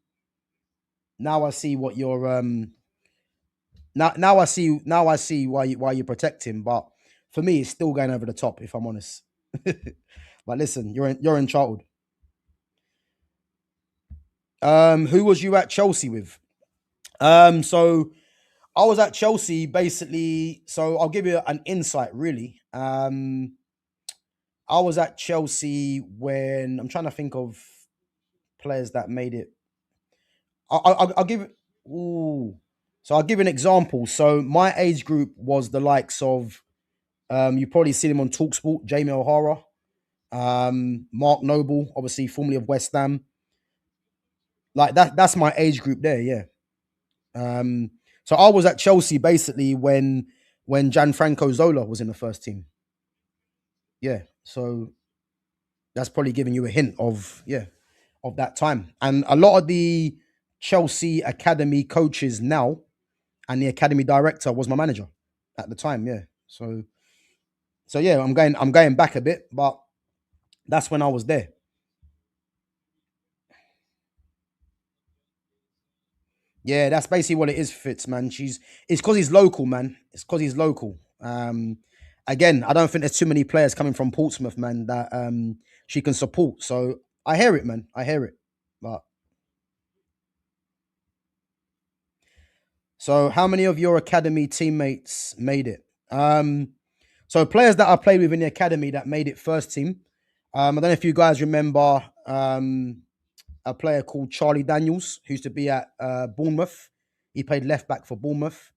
now I see what you're now I see why you protect him. But for me, it's still going over the top, if I'm honest. But listen, you're entitled. Who was you at Chelsea with? So I was at Chelsea basically. So I'll give you an insight, really. I was at Chelsea when I'm trying to think of players that made it. I'll give it. Ooh. So I'll give you an example. So my age group was the likes of you've probably seen him on Talksport, Jamie O'Hara, Mark Noble, obviously formerly of West Ham. Like that's my age group there, yeah. Um, so I was at Chelsea basically when Gianfranco Zola was in the first team. Yeah. So that's probably giving you a hint of of that time. And a lot of the Chelsea academy coaches now and the academy director was my manager at the time. Yeah. So yeah, I'm going back a bit, but that's when I was there. Yeah, that's basically what it is, Fitz, man. It's because he's local, man. It's because he's local. Again, I don't think there's too many players coming from Portsmouth, man, that she can support. So I hear it, man. I hear it. But so how many of your academy teammates made it? So players that I played with in the academy that made it first team. I don't know if you guys remember a player called Charlie Daniels, who used to be at Bournemouth. He played left back for Bournemouth.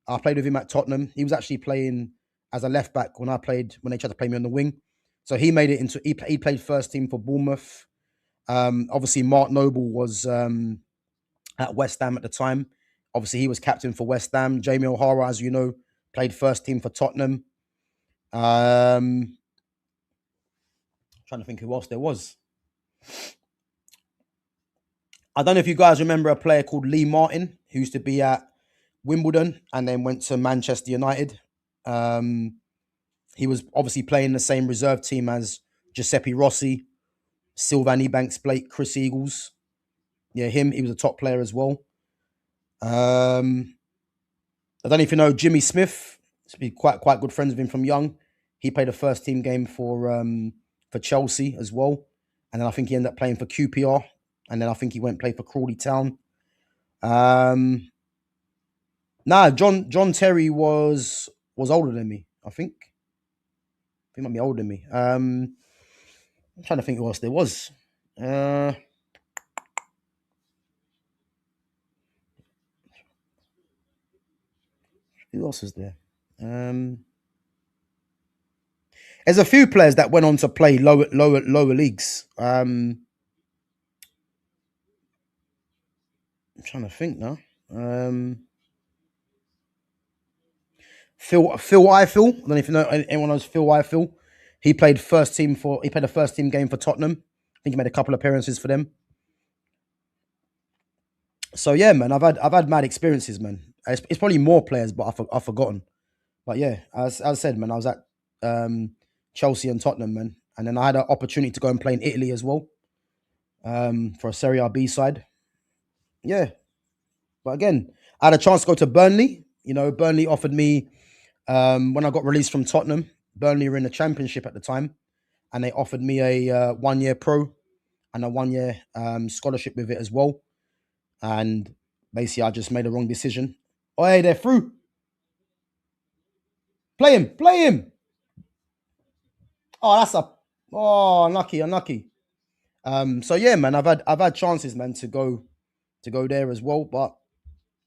I played with him at Tottenham. He was actually playing as a left back when they tried to play me on the wing. So he made it into he played first team for Bournemouth. Obviously, Mark Noble was at West Ham at the time. Obviously, he was captain for West Ham. Jamie O'Hara, as you know, played first team for Tottenham. Trying to think who else there was. I don't know if you guys remember a player called Lee Martin, who used to be at Wimbledon and then went to Manchester United. Um, he was obviously playing the same reserve team as Giuseppe Rossi, Sylvan Ebanks Blake, Chris Eagles. Yeah, him. He was a top player as well. Um, I don't know if you know Jimmy Smith. To be quite good friends with him from young. He played a first team game for Chelsea as well, and then I think he ended up playing for QPR, and then I think he went and played for Crawley Town. Um, nah, John Terry was older than me. He might be older than me. I'm trying to think who else there was. Uh, who else was there? Um, there's a few players that went on to play lower leagues. I'm trying to think now. Um, Phil Eiffel. I don't know if you know anyone knows Phil Eiffel. He played a first team game for Tottenham. I think he made a couple appearances for them. So yeah, man, I've had mad experiences, man. It's probably more players, but I've forgotten. But yeah, as I said, man, I was at um, Chelsea and Tottenham, man, and then I had an opportunity to go and play in Italy as well for a Serie A B side. Yeah, but again, I had a chance to go to Burnley. You know, Burnley offered me when I got released from Tottenham. Burnley were in the Championship at the time, and they offered me a 1 year pro and a 1 year scholarship with it as well. And basically, I just made a wrong decision. Oh, hey, they're through. Play him. Oh, that's a unlucky, unlucky. So yeah, man, I've had chances, man, to go there as well, but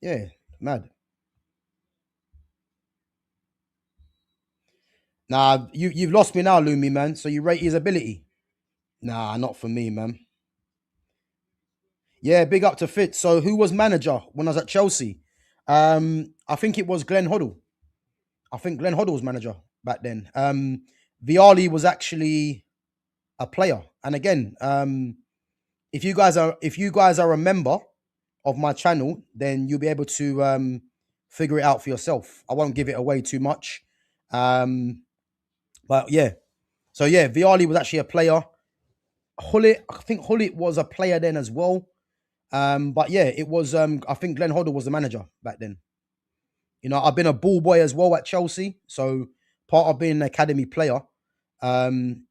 yeah, mad. Nah, you've lost me now, Lumi, man. So you rate his ability. Nah, not for me, man. Yeah, big up to Fitz. So who was manager when I was at Chelsea? I think it was Glenn Hoddle. I think Glenn Hoddle was manager back then. Viali was actually a player. And again, if you guys are a member of my channel, then you'll be able to figure it out for yourself. I won't give it away too much. Um, but yeah. So yeah, Viali was actually a player. Hullet, I think Hullet was a player then as well. But yeah, it was I think Glenn Hoddle was the manager back then. You know, I've been a ball boy as well at Chelsea. So part of being an academy player, um,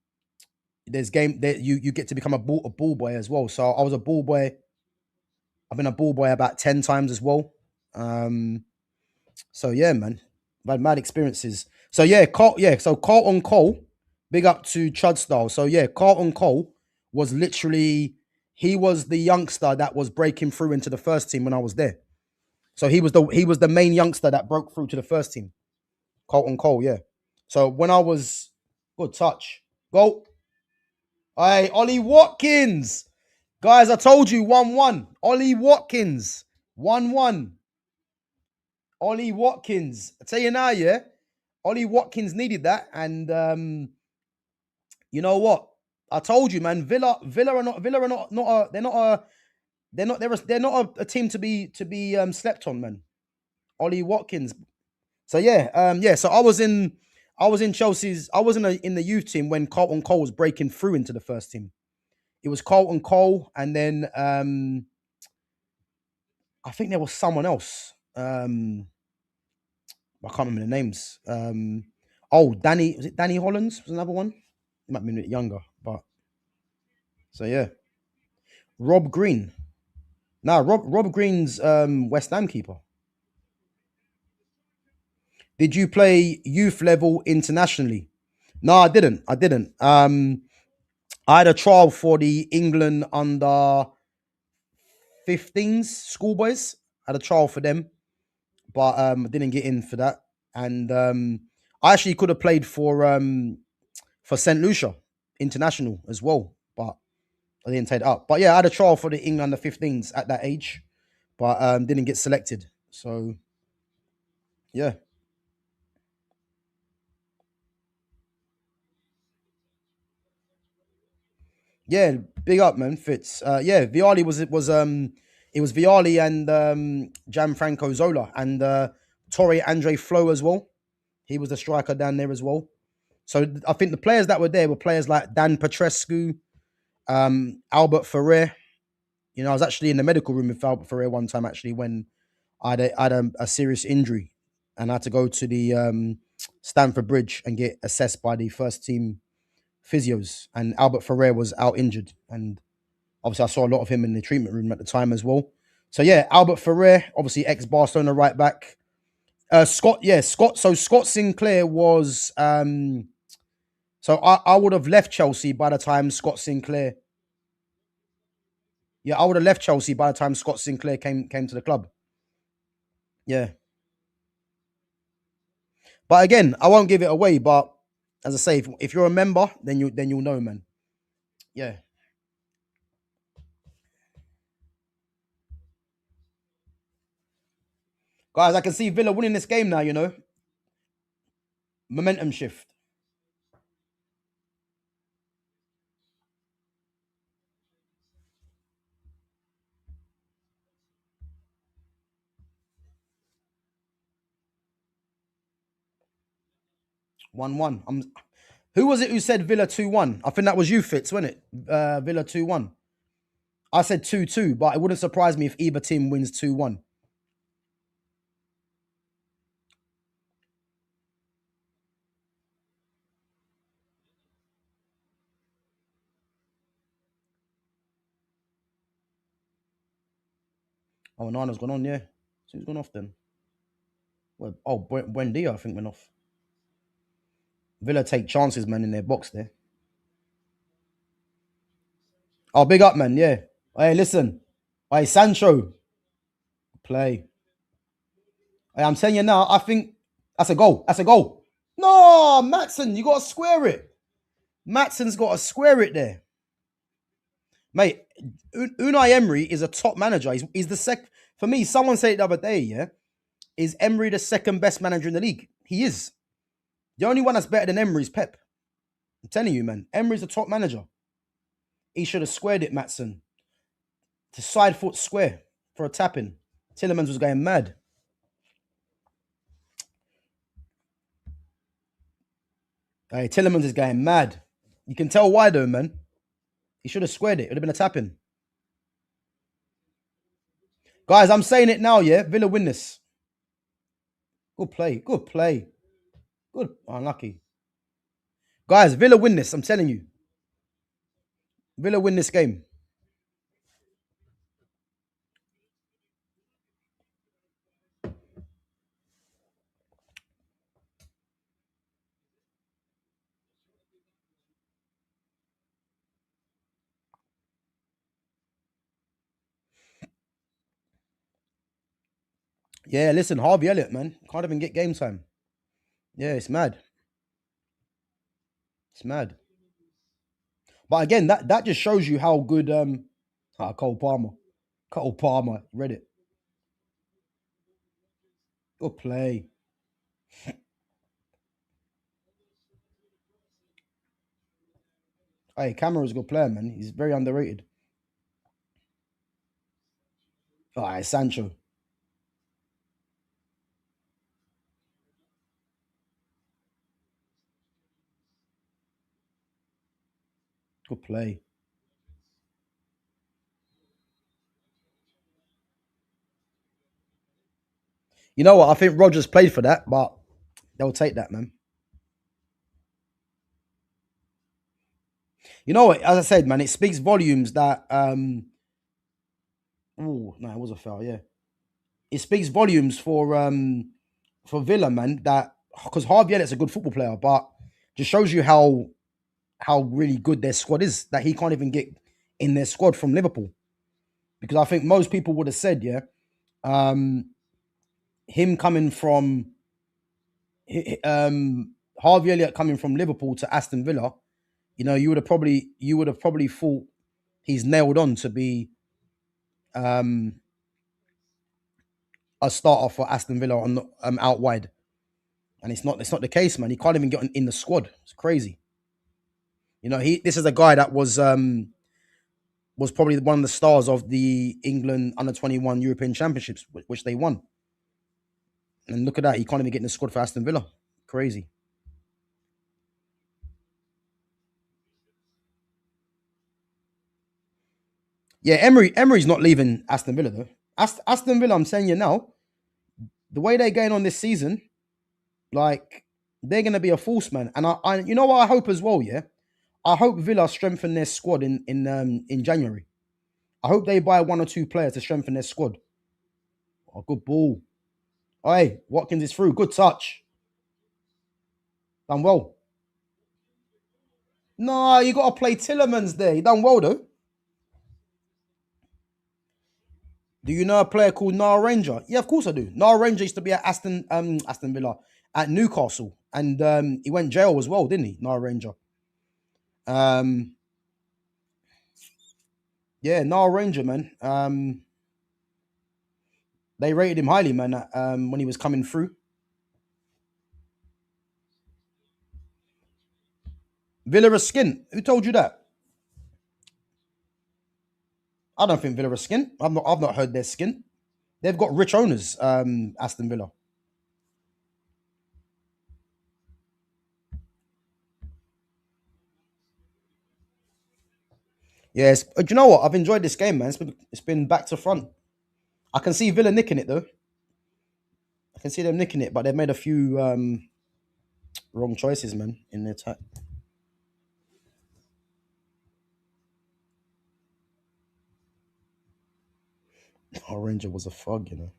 there's game that you get to become a ball boy as well. So I was a ball boy. I've been a ball boy about 10 times as well. Um, so yeah, man. I've had mad experiences. So yeah, so Carlton Cole, big up to Chud Style. So yeah, Carlton Cole was literally he was the youngster that was breaking through into the first team when I was there. So he was the main youngster that broke through to the first team. Carlton Cole, yeah. So when I was good touch. Go. Hey, Ollie Watkins. Guys, I told you 1-1. Ollie Watkins. 1-1. Ollie Watkins. I tell you now, yeah. Ollie Watkins needed that. And you know what? I told you, man. They're not a team to be slept on, man. Ollie Watkins. So yeah. So I was in Chelsea's. I was in the youth team when Carlton Cole was breaking through into the first team. It was Carlton Cole, and then I think there was someone else. I can't remember the names. Danny was it Danny Hollands was another one. He might be a bit younger, but so yeah. Rob Green. Nah, Rob Green's West Ham keeper. Did you play youth level internationally? No, I didn't. I didn't. I had a trial for the England under 15s schoolboys. I had a trial for them, but I didn't get in for that. And I actually could have played for St. Lucia International as well, but I didn't take it up. But yeah, I had a trial for the England under 15s at that age, but didn't get selected. So yeah. Yeah, big up, man. Fitz. Yeah, Viali was it was Viali and Gianfranco Zola and Torre Andre Flo as well. He was the striker down there as well. So I think the players that were there were players like Dan Petrescu, Albert Ferrer. You know, I was actually in the medical room with Albert Ferrer one time actually when I had a serious injury and I had to go to the Stamford Bridge and get assessed by the first team physios. And Albert Ferrer was out injured, and obviously I saw a lot of him in the treatment room at the time as well. So yeah, Albert Ferrer, obviously ex Barcelona right back. Scott, yeah, Scott. So Scott Sinclair was. So I would have left Chelsea by the time Scott Sinclair. Yeah, I would have left Chelsea by the time Scott Sinclair came to the club. Yeah, but again, I won't give it away. But as I say, if you're a member, then you'll know, man. Yeah, guys, I can see Villa winning this game now. You know, momentum shift. 1-1. Who was it who said Villa 2-1? I think that was you, Fitz, wasn't it? Villa 2-1. I said 2-2, but it wouldn't surprise me if either team wins 2-1. Oh, Nana's gone on, yeah. So who's gone off then? Well, Buendia, I think, went off. Villa take chances, man, in their box there. Oh, big up, man, yeah. Hey, listen. Hey, Sancho, play. Hey, I'm telling you now, I think that's a goal. That's a goal. No, Matson, you got to square it. Matson's got to square it there. Mate, Unai Emery is a top manager. He's the for me, someone said it the other day, yeah. Is Emery the second best manager in the league? He is. The only one that's better than Emery is Pep. I'm telling you, man. Emery's a top manager. He should have squared it, Matson. To side foot square for a tapping. Tillemans was going mad. Hey, Tillemans is going mad. You can tell why though, man. He should have squared it. It would have been a tapping. Guys, I'm saying it now, yeah. Villa win this. Good play. Good play. Good. Unlucky. Guys, Villa win this. I'm telling you. Villa win this game. Yeah, listen, Harvey Elliott, man. Can't even get game time. Yeah, it's mad. It's mad. But again, that just shows you how good Cole Palmer. Cole Palmer. Read it. Good play. Hey, Camera's a good player, man. He's very underrated. All right, Sancho. Good play. You know what? I think Rogers played for that, but they'll take that, man. You know what? As I said, man, it speaks volumes that oh no, it was a foul, yeah. It speaks volumes for Villa, man, that because Harvey Elliott's a good football player, but just shows you how really good their squad is, that he can't even get in their squad from Liverpool. Because I think most people would have said, yeah, um, him coming from Harvey Elliott coming from Liverpool to Aston Villa, you know, you would have probably thought he's nailed on to be um, a starter for Aston Villa on out wide, and it's not the case, man. He can't even get in the squad. It's crazy. You know, this is a guy that was probably one of the stars of the England under-21 European Championships, which they won. And look at that, he can't even get in the squad for Aston Villa. Crazy. Yeah, Emery's not leaving Aston Villa though. Aston Villa, I'm saying you now, the way they're going on this season, like they're going to be a force, man. And you know what I hope as well, yeah. I hope Villa strengthen their squad in January. I hope they buy one or two players to strengthen their squad. Oh, good ball. Hey, Watkins is through. Good touch. Done well. No, you got to play Tillemans there. He done well though. Do you know a player called Nara Ranger? Yeah, of course I do. Nara Ranger used to be at Aston Villa at Newcastle, and he went jail as well, didn't he? Nara Ranger. Um, yeah, Nara Ranger, man. They rated him highly, man, when he was coming through. Villa are skin. Who told you that? I don't think Villa are skin. I've not heard their skin. They've got rich owners. Aston Villa. Yes. Do you know what? I've enjoyed this game, man. It's been back to front. I can see Villa nicking it though. I can see them nicking it, but they've made a few wrong choices, man, in the attack. Our Ranger was a thug, you know.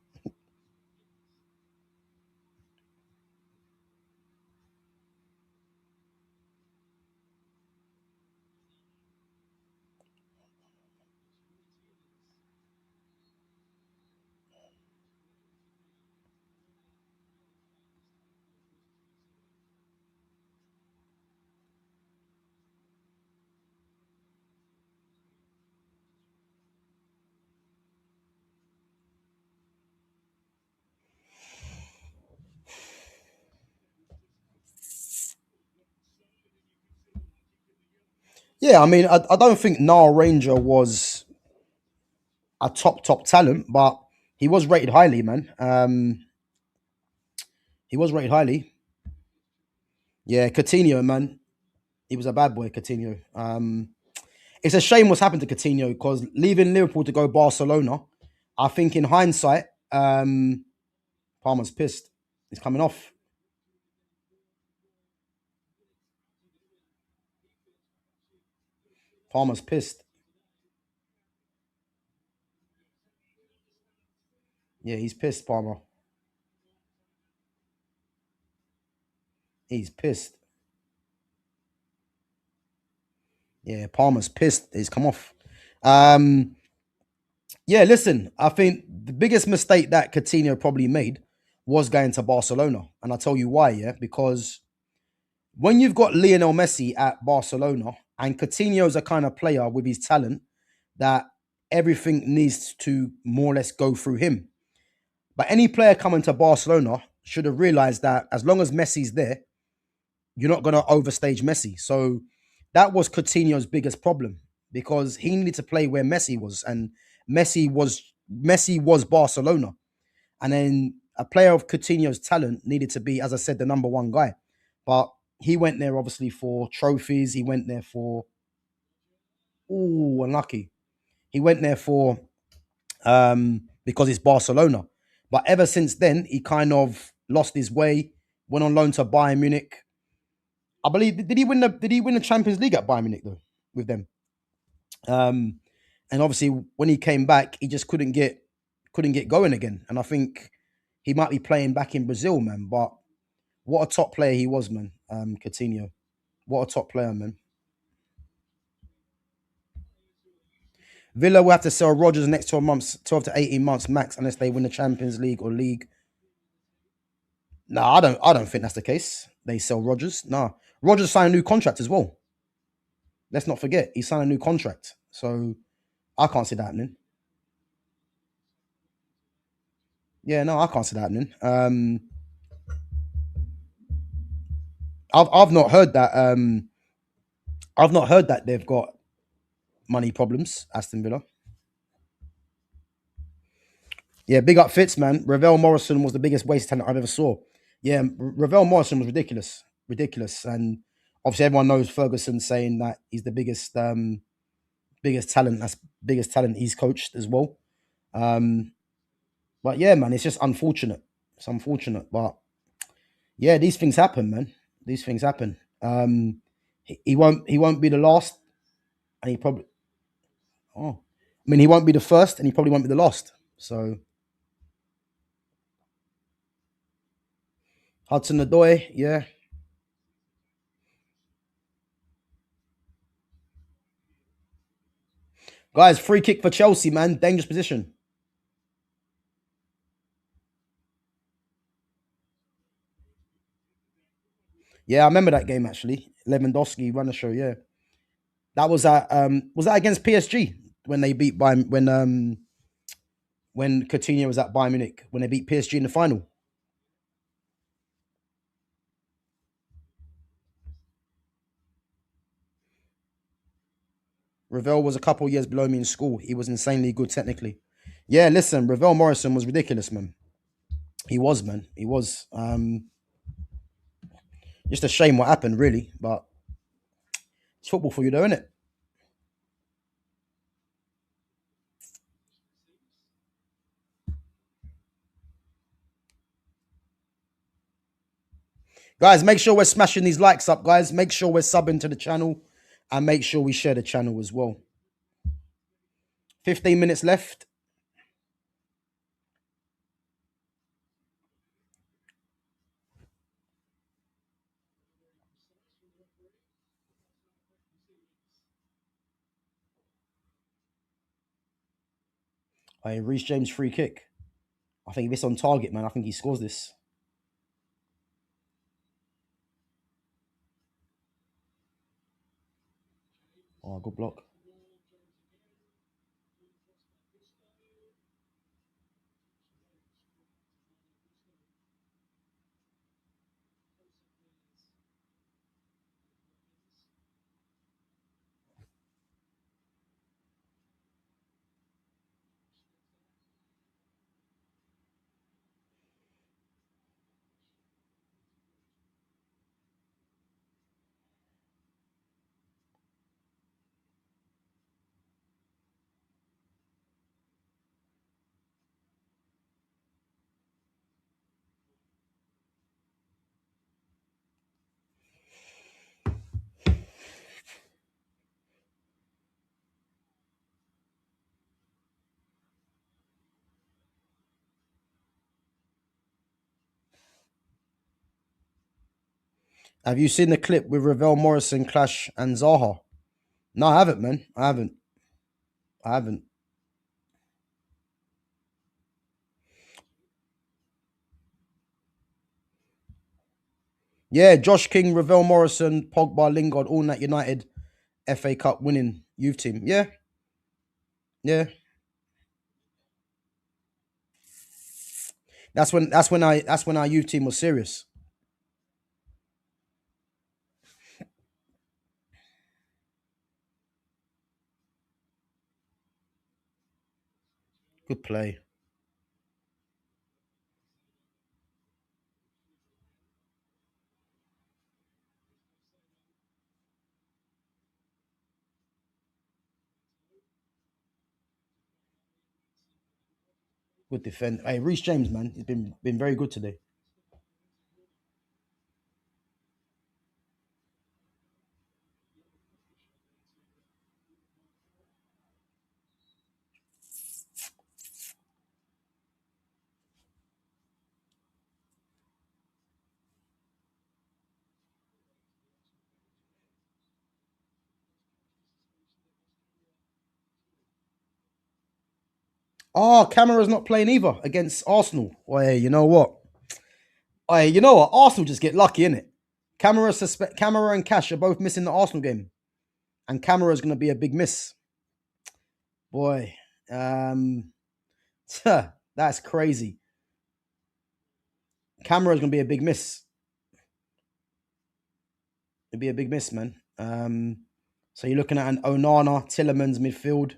Yeah, I mean, I don't think Nile Ranger was a top talent, but he was rated highly, man. He was rated highly. Yeah, Coutinho, man, he was a bad boy, Coutinho. It's a shame what's happened to Coutinho because leaving Liverpool to go Barcelona, I think in hindsight, Palmer's pissed. He's coming off. Palmer's pissed. Yeah, he's pissed, Palmer. He's pissed. Yeah, Palmer's pissed. He's come off. Um, yeah, listen, I think the biggest mistake that Coutinho probably made was going to Barcelona. And I'll tell you why, yeah, because when you've got Lionel Messi at Barcelona and Coutinho's a kind of player with his talent that everything needs to more or less go through him. But any player coming to Barcelona should have realized that as long as Messi's there, you're not going to overstage Messi. So that was Coutinho's biggest problem because he needed to play where Messi was, and Messi was Barcelona, and then a player of Coutinho's talent needed to be, as I said, the number one guy. But he went there obviously for trophies. He went there for unlucky. He went there for because it's Barcelona. But ever since then, he kind of lost his way. Went on loan to Bayern Munich. I believe did he win the Champions League at Bayern Munich though with them? Um, and obviously when he came back, he just couldn't get going again. And I think he might be playing back in Brazil, man. But what a top player he was, man. Coutinho, what a top player, man. Villa will have to sell Rodgers the next 12 months, 12 to 18 months max, unless they win the Champions League or league. No, I don't think that's the case. They sell Rodgers. No, Rodgers signed a new contract as well. Let's not forget he signed a new contract. So I can't see that happening. Yeah, no, I can't see that happening. I've not heard that. I've not heard that they've got money problems. Aston Villa. Yeah, big up Fitz, man. Ravel Morrison was the biggest waste talent I've ever saw. Yeah, Ravel Morrison was ridiculous, ridiculous, and obviously everyone knows Ferguson saying that he's the biggest talent. That's biggest talent he's coached as well. Um, but yeah, man, it's just unfortunate. It's unfortunate, but yeah, these things happen, man. These things happen. He won't be the last, and he probably oh, I mean he won't be the first, and he probably won't be the last. So Hudson Odoi, yeah, guys, free kick for Chelsea, man, dangerous position. Yeah, I remember that game actually. Lewandowski ran the show. Yeah, that was that against PSG when they beat Bayern when Coutinho was at Bayern Munich when they beat PSG in the final. Ravel was a couple years below me in school. He was insanely good technically. Yeah, listen, Ravel Morrison was ridiculous, man. He was, man. He was. Just a shame what happened, really. But it's football for you, though, isn't it? Guys, make sure we're smashing these likes up, guys. Make sure we're subbing to the channel and make sure we share the channel as well. 15 minutes left. Hey, Reece James free kick. I think if it's on target, man, I think he scores this. Oh, good block. Have you seen the clip with Ravel Morrison clash and Zaha? No, I haven't, man. I haven't. I haven't. Yeah, Josh King, Ravel Morrison, Pogba, Lingard, all in that United FA Cup winning youth team. Yeah, yeah. That's when our youth team was serious. Good play. Good defend. Hey, Reece James, man, he's been very good today. Oh, Camara's not playing either against Arsenal. Oh, hey, you know what? Oh, hey, you know what? Arsenal just get lucky, innit? Camara and Cash are both missing the Arsenal game, and Camara's going to be a big miss. Boy, um, that's crazy. Camara's going to be a big miss. It'd be a big miss, man. So you're looking at an Onana, Tillerman's midfield.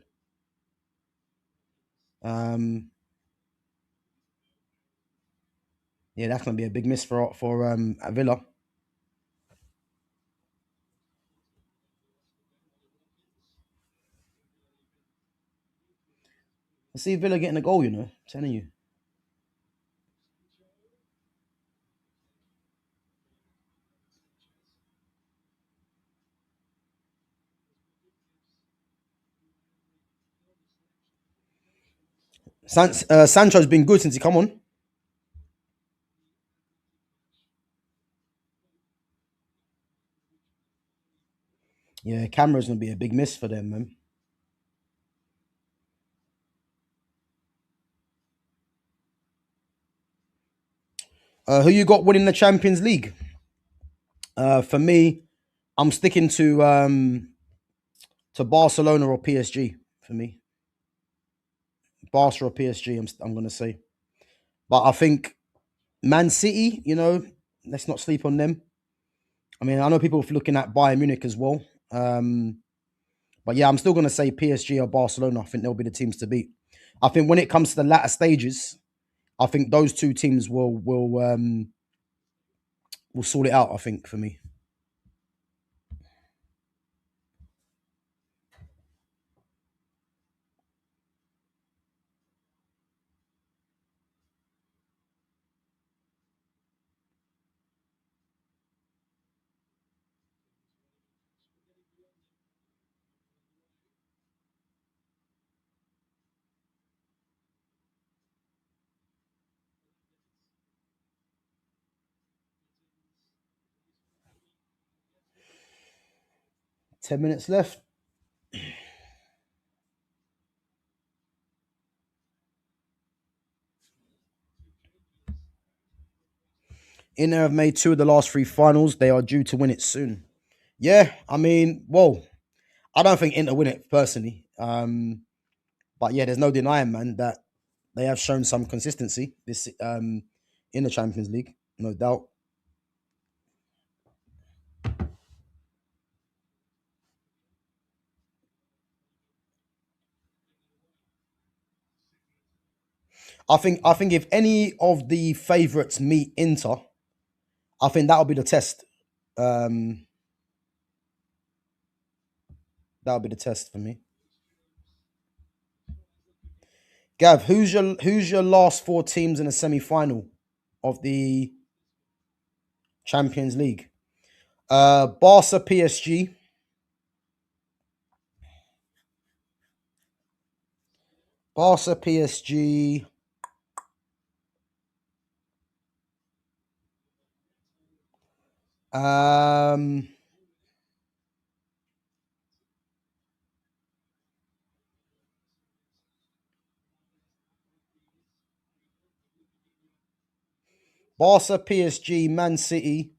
Um, yeah, that's going to be a big miss for Villa. I see Villa getting a goal. I'm telling you. Sancho's been good since he come on. Yeah, Camera's going to be a big miss for them, man. Who you got winning the Champions League? For me, I'm sticking to Barcelona or PSG. For me, Barca or PSG. I'm going to say, but I think Man City. Let's not sleep on them. I mean, I know people are looking at Bayern Munich as well. But yeah, I'm still going to say PSG or Barcelona. I think they'll be the teams to beat. I think when it comes to the latter stages, I think those two teams will sort it out. I think for me. 10 minutes left. Inter have made two of the last three finals. They are due to win it soon. Yeah, I mean, well, I don't think Inter win it personally. But yeah, there's no denying, man, that they have shown some consistency this in the Champions League, no doubt. I think if any of the favourites meet Inter, I think that'll be the test. Um, that'll be the test for me. Gav, who's your last four teams in the semi final of the Champions League? Barca, PSG, Barca, PSG. Um, Barca, PSG, Man City.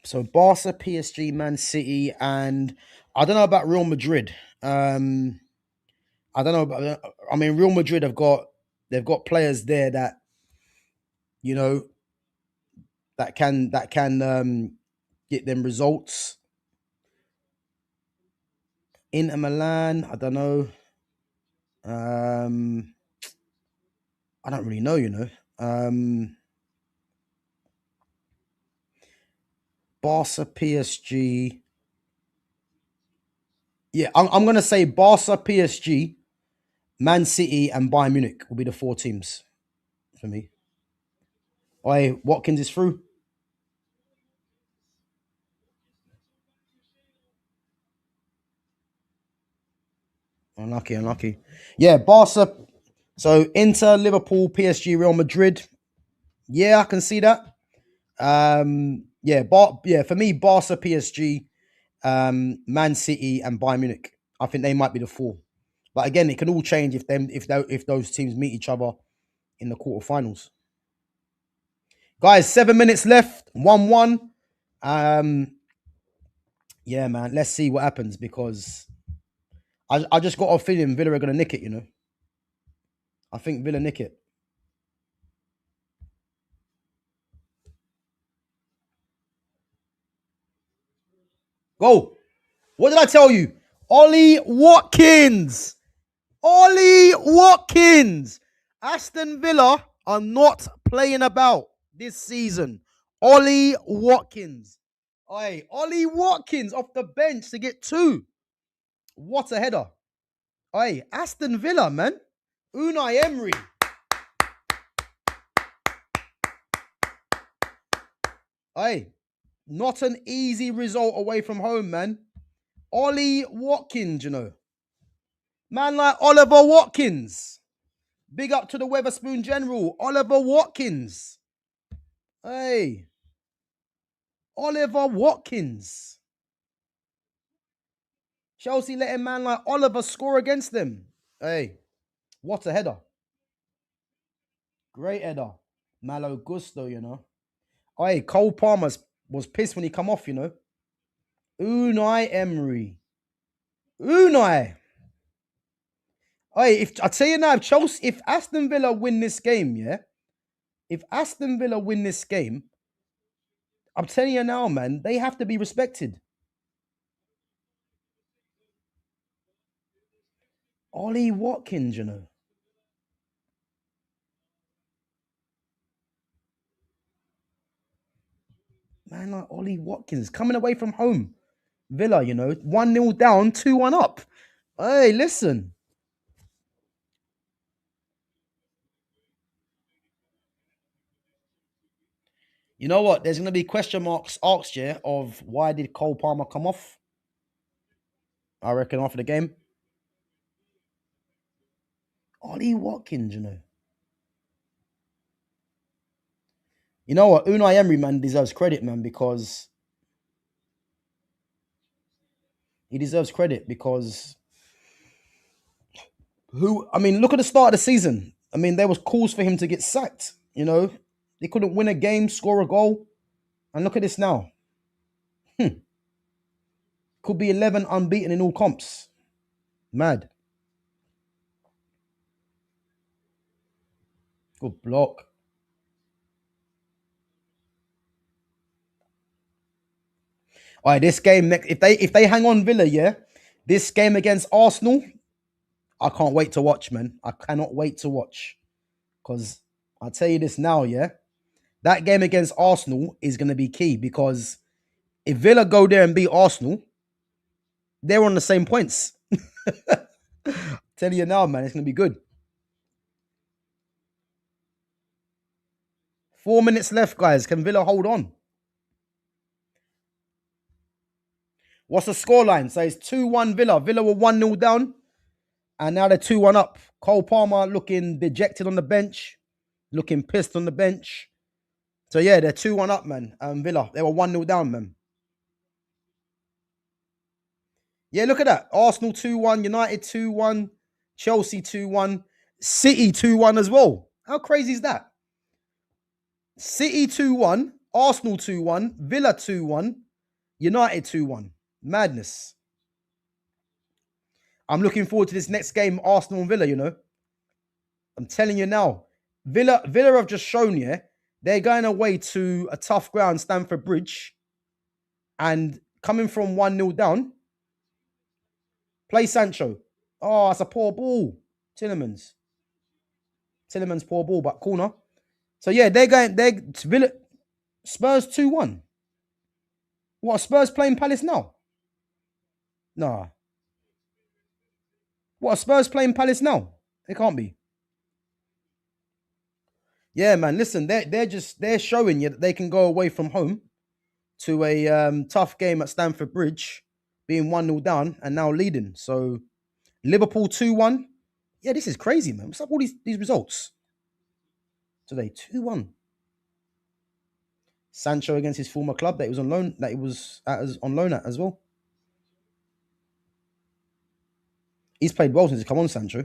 So Barca, PSG, Man City, and I don't know about Real Madrid. I don't know. I mean, Real Madrid they've got players there that you know that can get them results. Inter Milan, I don't know. Um, I don't really know. Um, Barca, PSG. Yeah, I'm gonna say Barca, PSG, Man City, and Bayern Munich will be the four teams for me. Oi, Watkins is through. Unlucky, unlucky. Yeah, Barca. So Inter, Liverpool, PSG, Real Madrid. Yeah, I can see that. Yeah, for me, Barca, PSG, Man City, and Bayern Munich. I think they might be the four. But again, it can all change if those teams meet each other in the quarterfinals. Guys, 7 minutes left, 1-1. Um, yeah, man. Let's see what happens because I just got a feeling Villa are gonna nick it. I think Villa nick it. Go. What did I tell you? Ollie Watkins. Ollie Watkins. Aston Villa are not playing about this season. Ollie Watkins. Oi, Ollie Watkins off the bench to get two. What a header. Oi, Aston Villa, man. Unai Emery. Oi, not an easy result away from home, man. Ollie Watkins. Man like Oliver Watkins. Big up to the Weatherspoon General, Oliver Watkins. Hey, Oliver Watkins. Chelsea letting man like Oliver score against them. Hey, what a header. Great header. Malo Gusto. Hey, Cole Palmer was pissed when he come off. Unai Emery. Unai. Hey, if I tell you now, if Aston Villa win this game, yeah, if Aston Villa win this game, I'm telling you now, man, they have to be respected. Ollie Watkins. Man like Ollie Watkins coming away from home. Villa, 1-0 down, 2-1 up. Hey, listen. You know what? There's going to be question marks asked, yeah, of why did Cole Palmer come off? I reckon after the game. Ollie Watkins. You know what? Unai Emery, man, deserves credit, man, because he deserves credit because I mean, look at the start of the season. I mean, there was calls for him to get sacked. They couldn't win a game, score a goal. And look at this now. Could be 11 unbeaten in all comps. Mad. Good block. All right, this game next. If they hang on Villa, yeah, this game against Arsenal, I can't wait to watch, man. I cannot wait to watch because I'll tell you this now, yeah, that game against Arsenal is going to be key because if Villa go there and beat Arsenal, they're on the same points. Tell you now, man, it's going to be good. 4 minutes left, guys. Can Villa hold on? What's the scoreline? So it's 2-1 Villa. Villa were 1-0 down, and now they're 2-1 up. Cole Palmer looking dejected on the bench, looking pissed on the bench. So yeah, they're 2-1 up, man. Villa, they were 1-0 down, man. Yeah, look at that. Arsenal 2-1, United 2-1, Chelsea 2-1, City 2-1 as well. How crazy is that? City 2-1, Arsenal 2-1, Villa 2-1, United 2-1. Madness. I'm looking forward to this next game, Arsenal and Villa, you know. I'm telling you now. Villa have just shown you they're going away to a tough ground, Stamford Bridge, and coming from 1-0 down, play Sancho. Oh, it's a poor ball. Tillemans poor ball, but corner. So yeah, they're Villa, Spurs 2-1. What, Spurs playing Palace now? Nah. What, Spurs playing Palace now? It can't be. Yeah, man. Listen, they're showing you that they can go away from home to a tough game at Stamford Bridge, being 1-0 down and now leading. So Liverpool 2-1. Yeah, this is crazy, man. What's up with all these results today? 2-1. Sancho against his former club that he was on loan, on loan at as well. He's played well since he's come on, Sancho.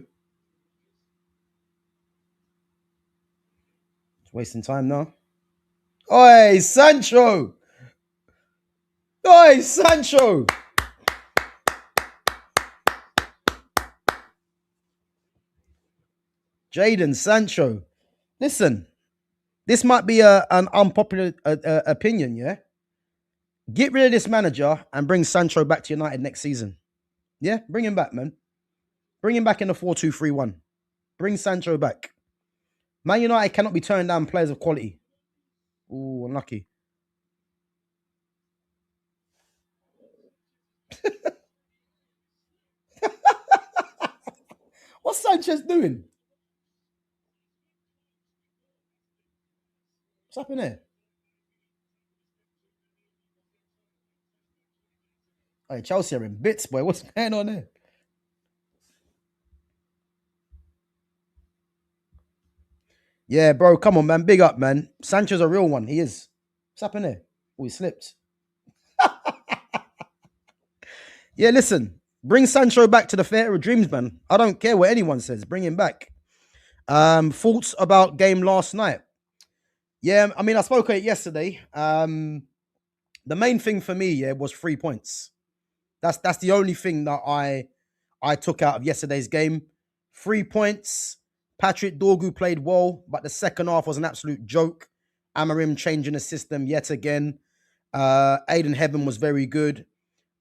It's wasting time now. Oi, Sancho! Oi, Sancho! Jadon Sancho. Listen, this might be an unpopular opinion, yeah? Get rid of this manager and bring Sancho back to United next season. Yeah, bring him back, man. Bring him back in the 4-2-3-1. Bring Sancho back. Man United cannot be turning down players of quality. Ooh, unlucky. What's Sanchez doing? What's happening there? Hey, Chelsea are in bits, boy. What's going on there? Yeah, bro, come on, man. Big up, man. Sancho's a real one. He is. What's happening there? Oh, he slipped. Yeah, listen. Bring Sancho back to the theatre of dreams, man. I don't care what anyone says. Bring him back. Thoughts about game last night? Yeah, I mean, I spoke about it yesterday. The main thing for me, yeah, was 3 points. That's the only thing that I took out of yesterday's game. 3 points. Patrick Dorgu played well, but the second half was an absolute joke. Amarim changing the system yet again. Aiden Heaven was very good.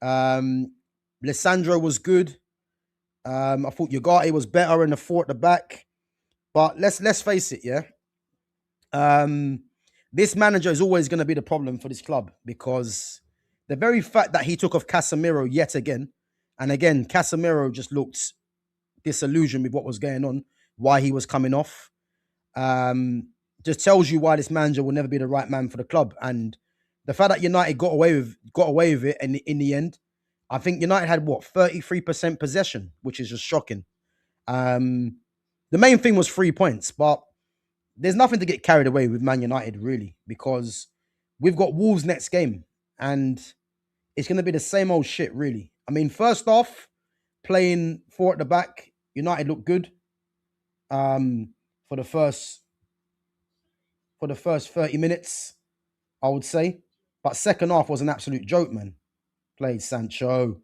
Lissandro was good. I thought Ugarte was better in the four at the back. But let's face it, yeah. This manager is always going to be the problem for this club because the very fact that he took off Casemiro yet again, and again, Casemiro just looked disillusioned with what was going on, why he was coming off. Just tells you why this manager will never be the right man for the club. And the fact that United got away with it in the end, I think United had 33% possession, which is just shocking. The main thing was 3 points, but there's nothing to get carried away with Man United, really, because we've got Wolves next game, and it's going to be the same old shit, really. I mean, first off, playing four at the back, United looked good for the first 30 minutes, I would say. But second half was an absolute joke, man. Played Sancho.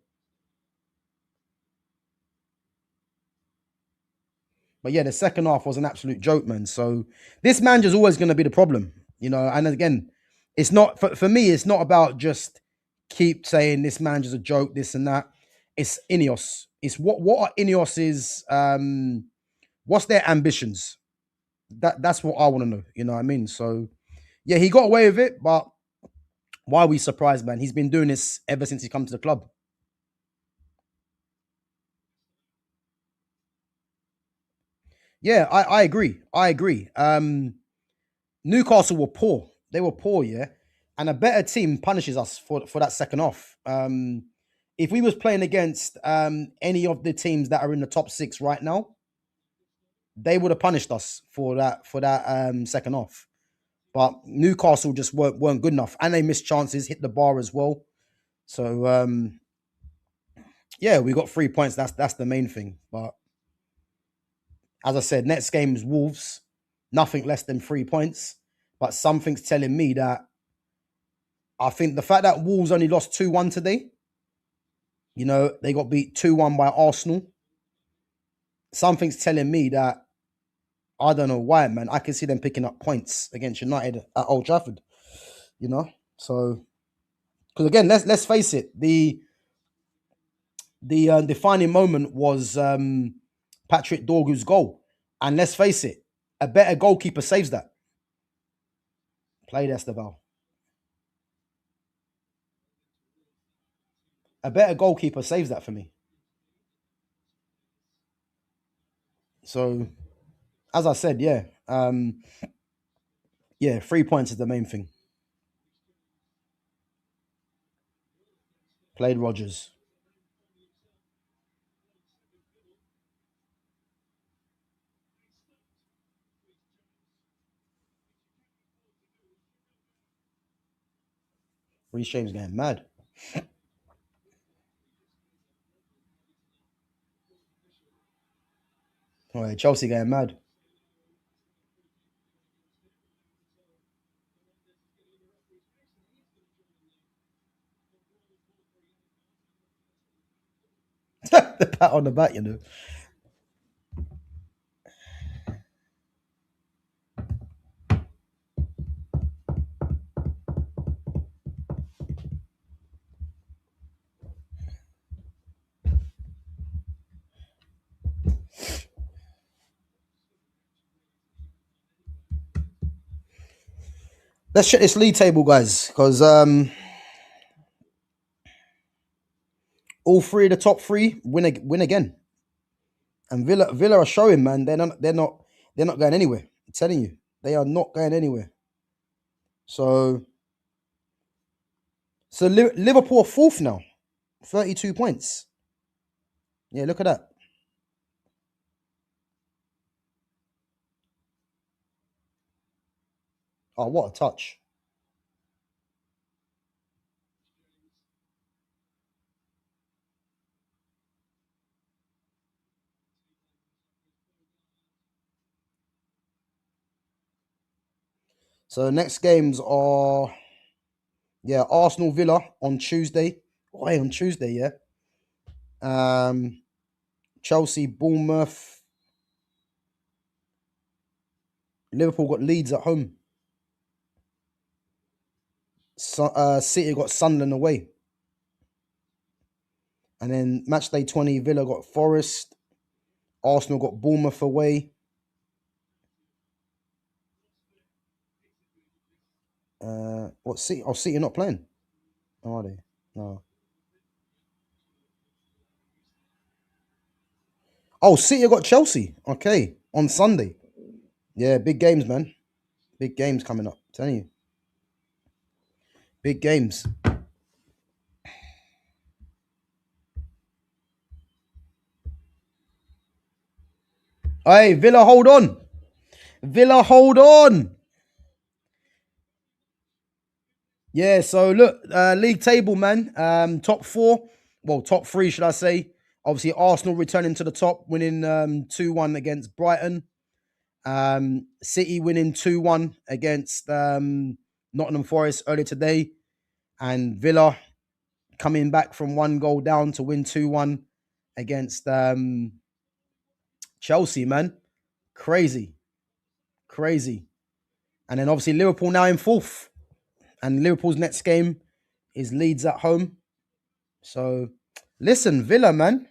But yeah, the second half was an absolute joke, man. So this manager's always going to be the problem, you know. And again, it's not for me. It's not about just keep saying this manager's a joke, this and that. It's Ineos. It's what are Ineos's what's their ambitions? That's what I want to know. You know what I mean? So yeah, he got away with it, but why are we surprised, man? He's been doing this ever since he come to the club. Yeah, I agree. I agree. Newcastle were poor. They were poor, yeah. And a better team punishes us for that second half. If we was playing against any of the teams that are in the top six right now, they would have punished us for that second half. But Newcastle just weren't good enough, and they missed chances, hit the bar as well. So yeah, we got 3 points. That's the main thing. But as I said, next game is Wolves, nothing less than 3 points. But something's telling me that I think the fact that Wolves only lost 2-1 today, they got beat 2-1 by Arsenal. Something's telling me that I don't know why, man. I can see them picking up points against United at Old Trafford. So because again, let's face it, the defining moment was Patrick Dorgu's goal, and let's face it, a better goalkeeper saves that. Played Esteval. A better goalkeeper saves that for me. So, as I said, yeah, 3 points is the main thing. Played Rodgers. Reece James getting mad. Oh, yeah, Chelsea getting mad. The pat on the back. Let's check this league table, guys, because all three of the top three win again. And Villa are showing, man, they're not going anywhere. I'm telling you, they are not going anywhere. So Liverpool are fourth now, 32 points. Yeah, look at that. Oh, what a touch. So next games are, Arsenal Villa on Tuesday. Why on Tuesday, yeah? Chelsea, Bournemouth. Liverpool got Leeds at home. City got Sunderland away. And then match day 20, Villa got Forest. Arsenal got Bournemouth away. What City? Oh, City not playing. Oh, are they? No. Oh, City got Chelsea. Okay, on Sunday. Yeah, big games, man. Big games coming up. I'm telling you, big games. Hey, Villa, hold on. Villa, hold on. Yeah, so look, league table, man. Top four. Well, top three, should I say. Obviously, Arsenal returning to the top, winning 2-1 against Brighton. City winning 2-1 against Nottingham Forest earlier today. And Villa coming back from 1 goal down to win 2-1 against Chelsea, man. Crazy. Crazy. And then obviously Liverpool now in fourth. And Liverpool's next game is Leeds at home. So listen, Villa, man.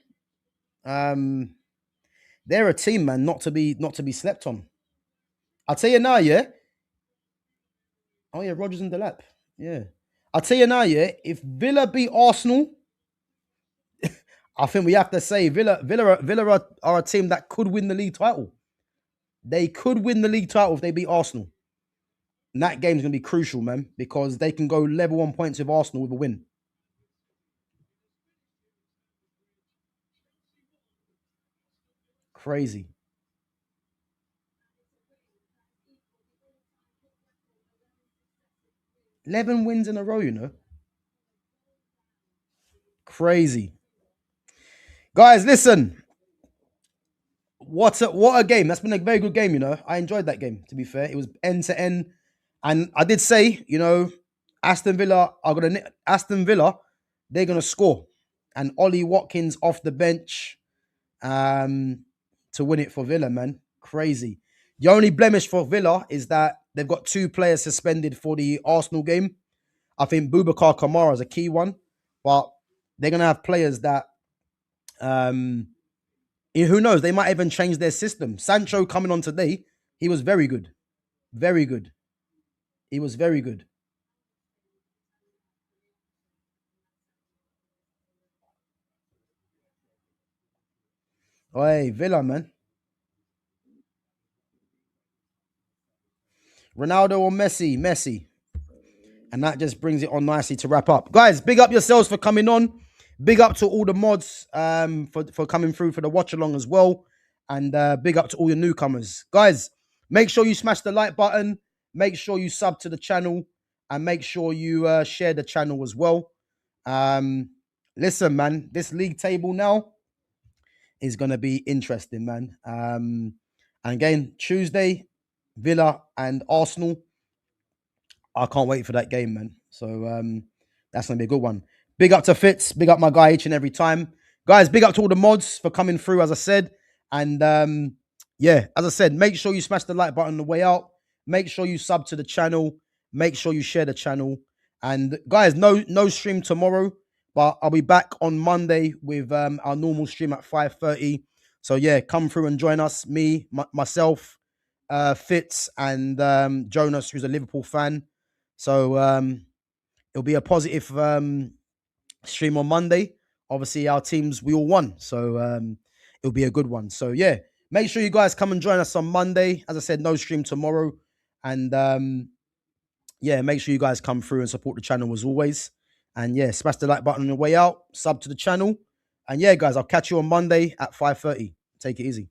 They're a team, man, not to be slept on. I'll tell you now, yeah. Oh yeah, Rodgers and Delap. Yeah. I'll tell you now, yeah, if Villa beat Arsenal, I think we have to say Villa are a team that could win the league title. They could win the league title if they beat Arsenal. And that game's going to be crucial, man, because they can go level on points with Arsenal with a win. Crazy. 11 wins in a row, you know. Crazy. Guys, listen. What a game. That's been a very good game, you know. I enjoyed that game, to be fair. It was end to end. And I did say, you know, Aston Villa, they're gonna score. And Ollie Watkins off the bench to win it for Villa, man. Crazy. The only blemish for Villa is that they've got 2 players suspended for the Arsenal game. I think Boubacar Kamara is a key one, but they're gonna have players that who knows, they might even change their system. Sancho coming on today, he was very good. Very good. He was very good. Hey, Villa, man. Ronaldo or Messi? Messi. And that just brings it on nicely to wrap up. Guys, big up yourselves for coming on. Big up to all the mods for coming through for the watch along as well. And big up to all your newcomers. Guys, make sure you smash the like button. Make sure you sub to the channel. And make sure you share the channel as well. Listen, man, this league table now is going to be interesting, man. And again, Tuesday, Villa and Arsenal. I can't wait for that game, man. So that's going to be a good one. Big up to Fitz. Big up my guy each and every time. Guys, big up to all the mods for coming through, as I said. And yeah, as I said, make sure you smash the like button on the way out. Make sure you sub to the channel. Make sure you share the channel. And guys, no stream tomorrow, but I'll be back on Monday with our normal stream at 5:30. So yeah, come through and join us. Me, myself, Fitz, and Jonas, who's a Liverpool fan. So it'll be a positive stream on Monday. Obviously, our teams, we all won. So it'll be a good one. So yeah, make sure you guys come and join us on Monday. As I said, no stream tomorrow. And yeah, make sure you guys come through and support the channel as always. And yeah, smash the like button on your way out. Sub to the channel. And yeah, guys, I'll catch you on Monday at 5:30. Take it easy.